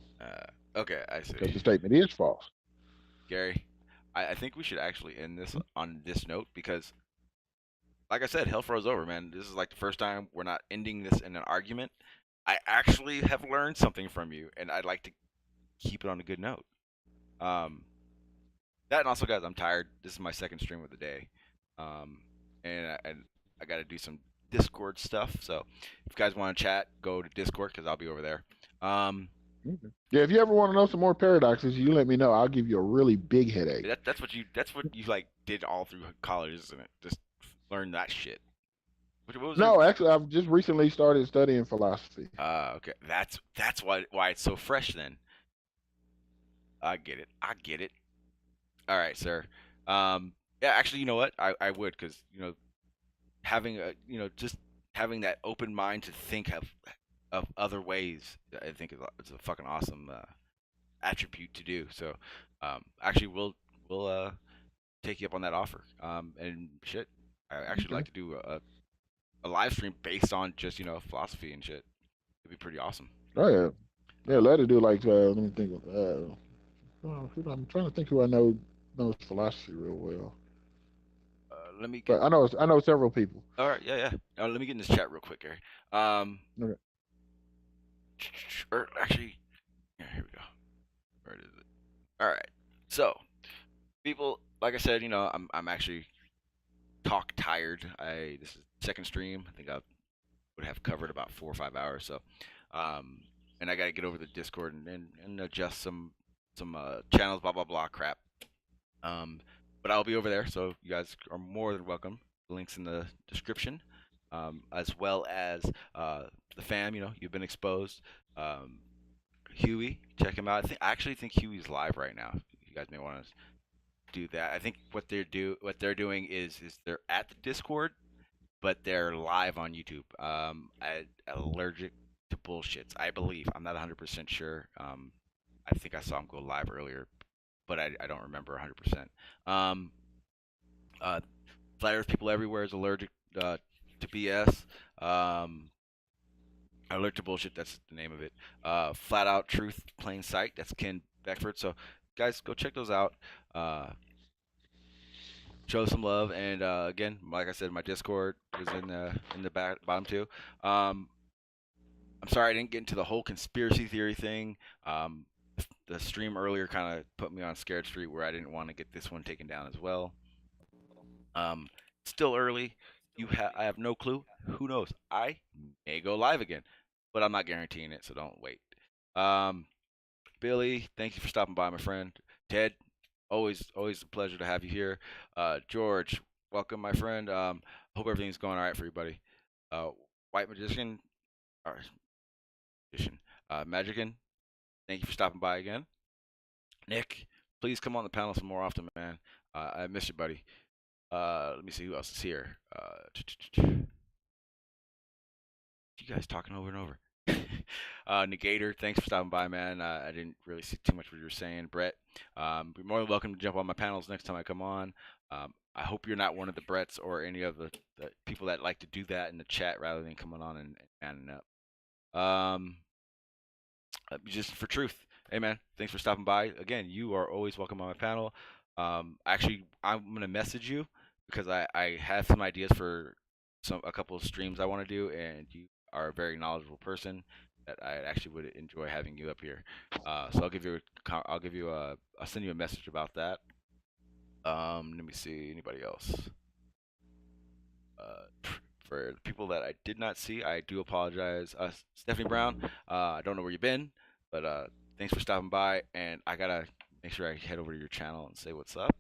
okay, I see. because the statement is false. Gary, I think we should actually end this on this note because, like I said, hell froze over, man. This is like the first time we're not ending this in an argument. I actually have learned something from you, and I'd like to keep it on a good note. Um, that and also, guys, I'm tired. This is my second stream of the day, um, and I got to do some Discord stuff. So if you guys want to chat, go to Discord because I'll be over there. Okay. Yeah, if you ever want to know some more paradoxes, you let me know. I'll give you a really big headache. That's what you like did all through college, isn't it? Just learn that shit. What was No, actually, I've just recently started studying philosophy. Okay. That's why it's so fresh then. I get it. I get it. All right, sir. Yeah, actually, you know what? I would because having just having that open mind to think of other ways, I think it's a fucking awesome attribute to do. So, actually, we'll take you up on that offer. And shit, I actually Okay. like to do a live stream based on just philosophy and shit. It'd be pretty awesome. Oh yeah, yeah. Let it do like let me think. I'm trying to think who I knows philosophy real well. Let me get. But I know several people. All right, yeah, yeah. Let me get in this chat real quick, Gary. Okay. Or actually, yeah, here we go. Where is it? All right. So, people, like I said, I'm actually talk tired. This is second stream. I think I would have covered about 4 or 5 hours. So, and I got to get over the Discord and adjust some channels, blah blah blah crap. But I'll be over there, so you guys are more than welcome. The links in the description, as well as the fam. You've been exposed. Um, Huey, check him out. I actually think Huey's live right now. You guys may want to do that. I think what they're doing is they're at the Discord, but they're live on YouTube. I allergic to bullshits. I believe. I'm not 100% sure. I think I saw him go live earlier, but I don't remember 100%. Flat Earth people everywhere is allergic to BS. Alert to bullshit. That's the name of it. Flat out truth, plain sight. That's Ken Beckford. So guys, go check those out. Show some love, and again, like I said, my Discord is in the bottom too. I'm sorry I didn't get into the whole conspiracy theory thing. The stream earlier kind of put me on Scared Street where I didn't want to get this one taken down as well. Still early. I have no clue. Who knows? I may go live again, but I'm not guaranteeing it, so don't wait. Billy, thank you for stopping by, my friend. Ted, always a pleasure to have you here. George, welcome, my friend. Hope everything's going all right for you, buddy. White Magician, or Magician, Magician, thank you for stopping by again. Nick, please come on the panel some more often, man. I miss you, buddy. Let me see who else is here. You guys talking over and over. Negator, thanks for stopping by, man. I didn't really see too much what you were saying. Brett, you're more than welcome to jump on my panels next time I come on. I hope you're not one of the Bretts or any of the people that like to do that in the chat rather than coming on and manning up. Just for truth. Hey, man, thanks for stopping by. Again, you are always welcome on my panel. Actually, I'm going to message you because I have some ideas for a couple of streams I want to do, and you are a very knowledgeable person that I actually would enjoy having you up here. So I'll send you a message about that. Let me see, anybody else? For the people that I did not see, I do apologize. Stephanie Brown, I don't know where you've been, but thanks for stopping by, and I gotta make sure I head over to your channel and say what's up.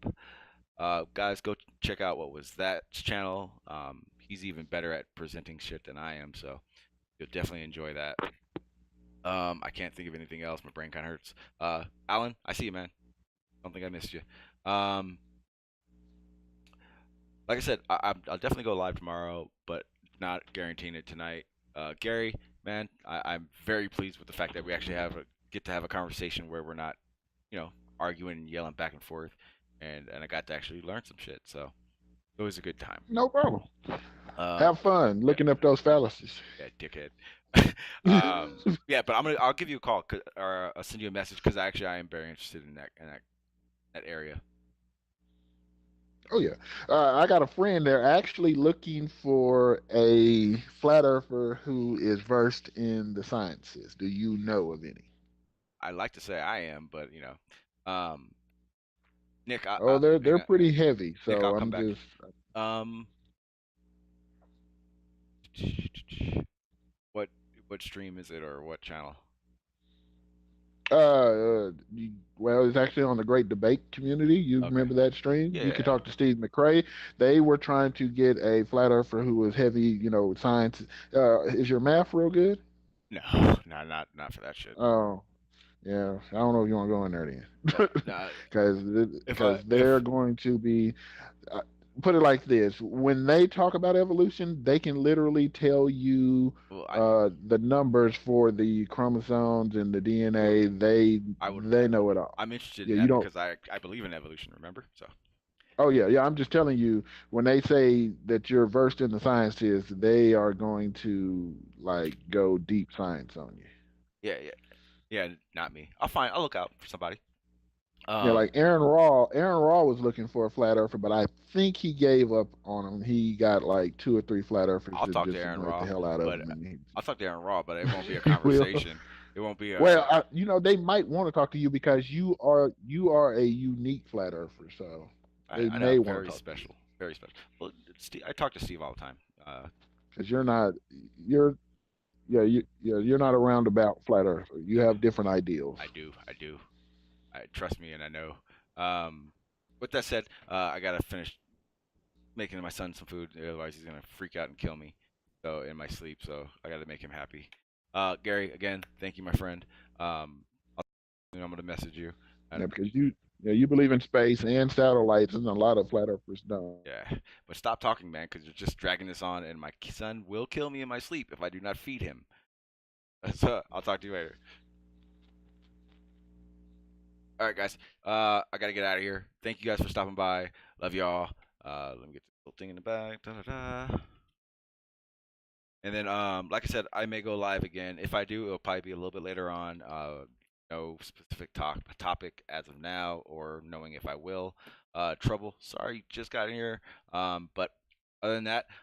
Guys, go check out what was that's channel. He's even better at presenting shit than I am, so you'll definitely enjoy that. I can't think of anything else. My brain kind of hurts. Alan, I see you, man. Don't think I missed you. Like I said, I'll definitely go live tomorrow, but not guaranteeing it tonight. Gary, man, I'm very pleased with the fact that we actually get to have a conversation where we're not, arguing and yelling back and forth, and I got to actually learn some shit. So it was a good time. No problem. Have fun looking up those fallacies. Yeah, dickhead. Yeah, but I'll give you a call or I'll send you a message because I am very interested in that area. Oh yeah, I got a friend. They're actually looking for a flat earther who is versed in the sciences. Do you know of any? I like to say I am, but Nick. They're pretty heavy. So Nick, I'll I'm come back. just. What stream is it or what channel? Well, it's actually on the Great Debate Community. You remember that stream? Yeah. You could talk to Steve McRae. They were trying to get a flat earther who was heavy, science. Is your math real good? No, not for that shit. Oh, yeah. I don't know if you want to go in there then, because they're going to be. Put it like this: when they talk about evolution, they can literally tell you the numbers for the chromosomes and the DNA. They know it all. I'm interested in that because I believe in evolution. Remember, so. Oh yeah. I'm just telling you, when they say that you're versed in the sciences, they are going to go deep science on you. Yeah. Not me. I'll look out for somebody. Like Aaron Raw was looking for a flat earther, but I think he gave up on him. He got 2 or 3 flat earthers. I'll talk to Aaron Raw. The hell out of him. I'll talk to Aaron Raw, but it won't be a conversation. It won't be a. Well, they might want to talk to you because you are a unique flat earther. So they may want to talk special, to you. Very special. Well, I talk to Steve all the time. Because you're not a roundabout flat earther. You have different ideals. I do. Trust me, and I know. With that said, I gotta finish making my son some food. Otherwise, he's gonna freak out and kill me. So in my sleep, so I gotta make him happy. Gary, again, thank you, my friend. I'm gonna message you. Because you believe in space and satellites, and a lot of flat earthers don't. Yeah, but stop talking, man, because you're just dragging this on, and my son will kill me in my sleep if I do not feed him. So I'll talk to you later. All right, guys. I gotta get out of here. Thank you guys for stopping by. Love y'all. Let me get this little thing in the back. Da, da, da. And then, like I said, I may go live again. If I do, it'll probably be a little bit later on. No specific topic as of now, or knowing if I will. Trouble, sorry, just got in here. But other than that,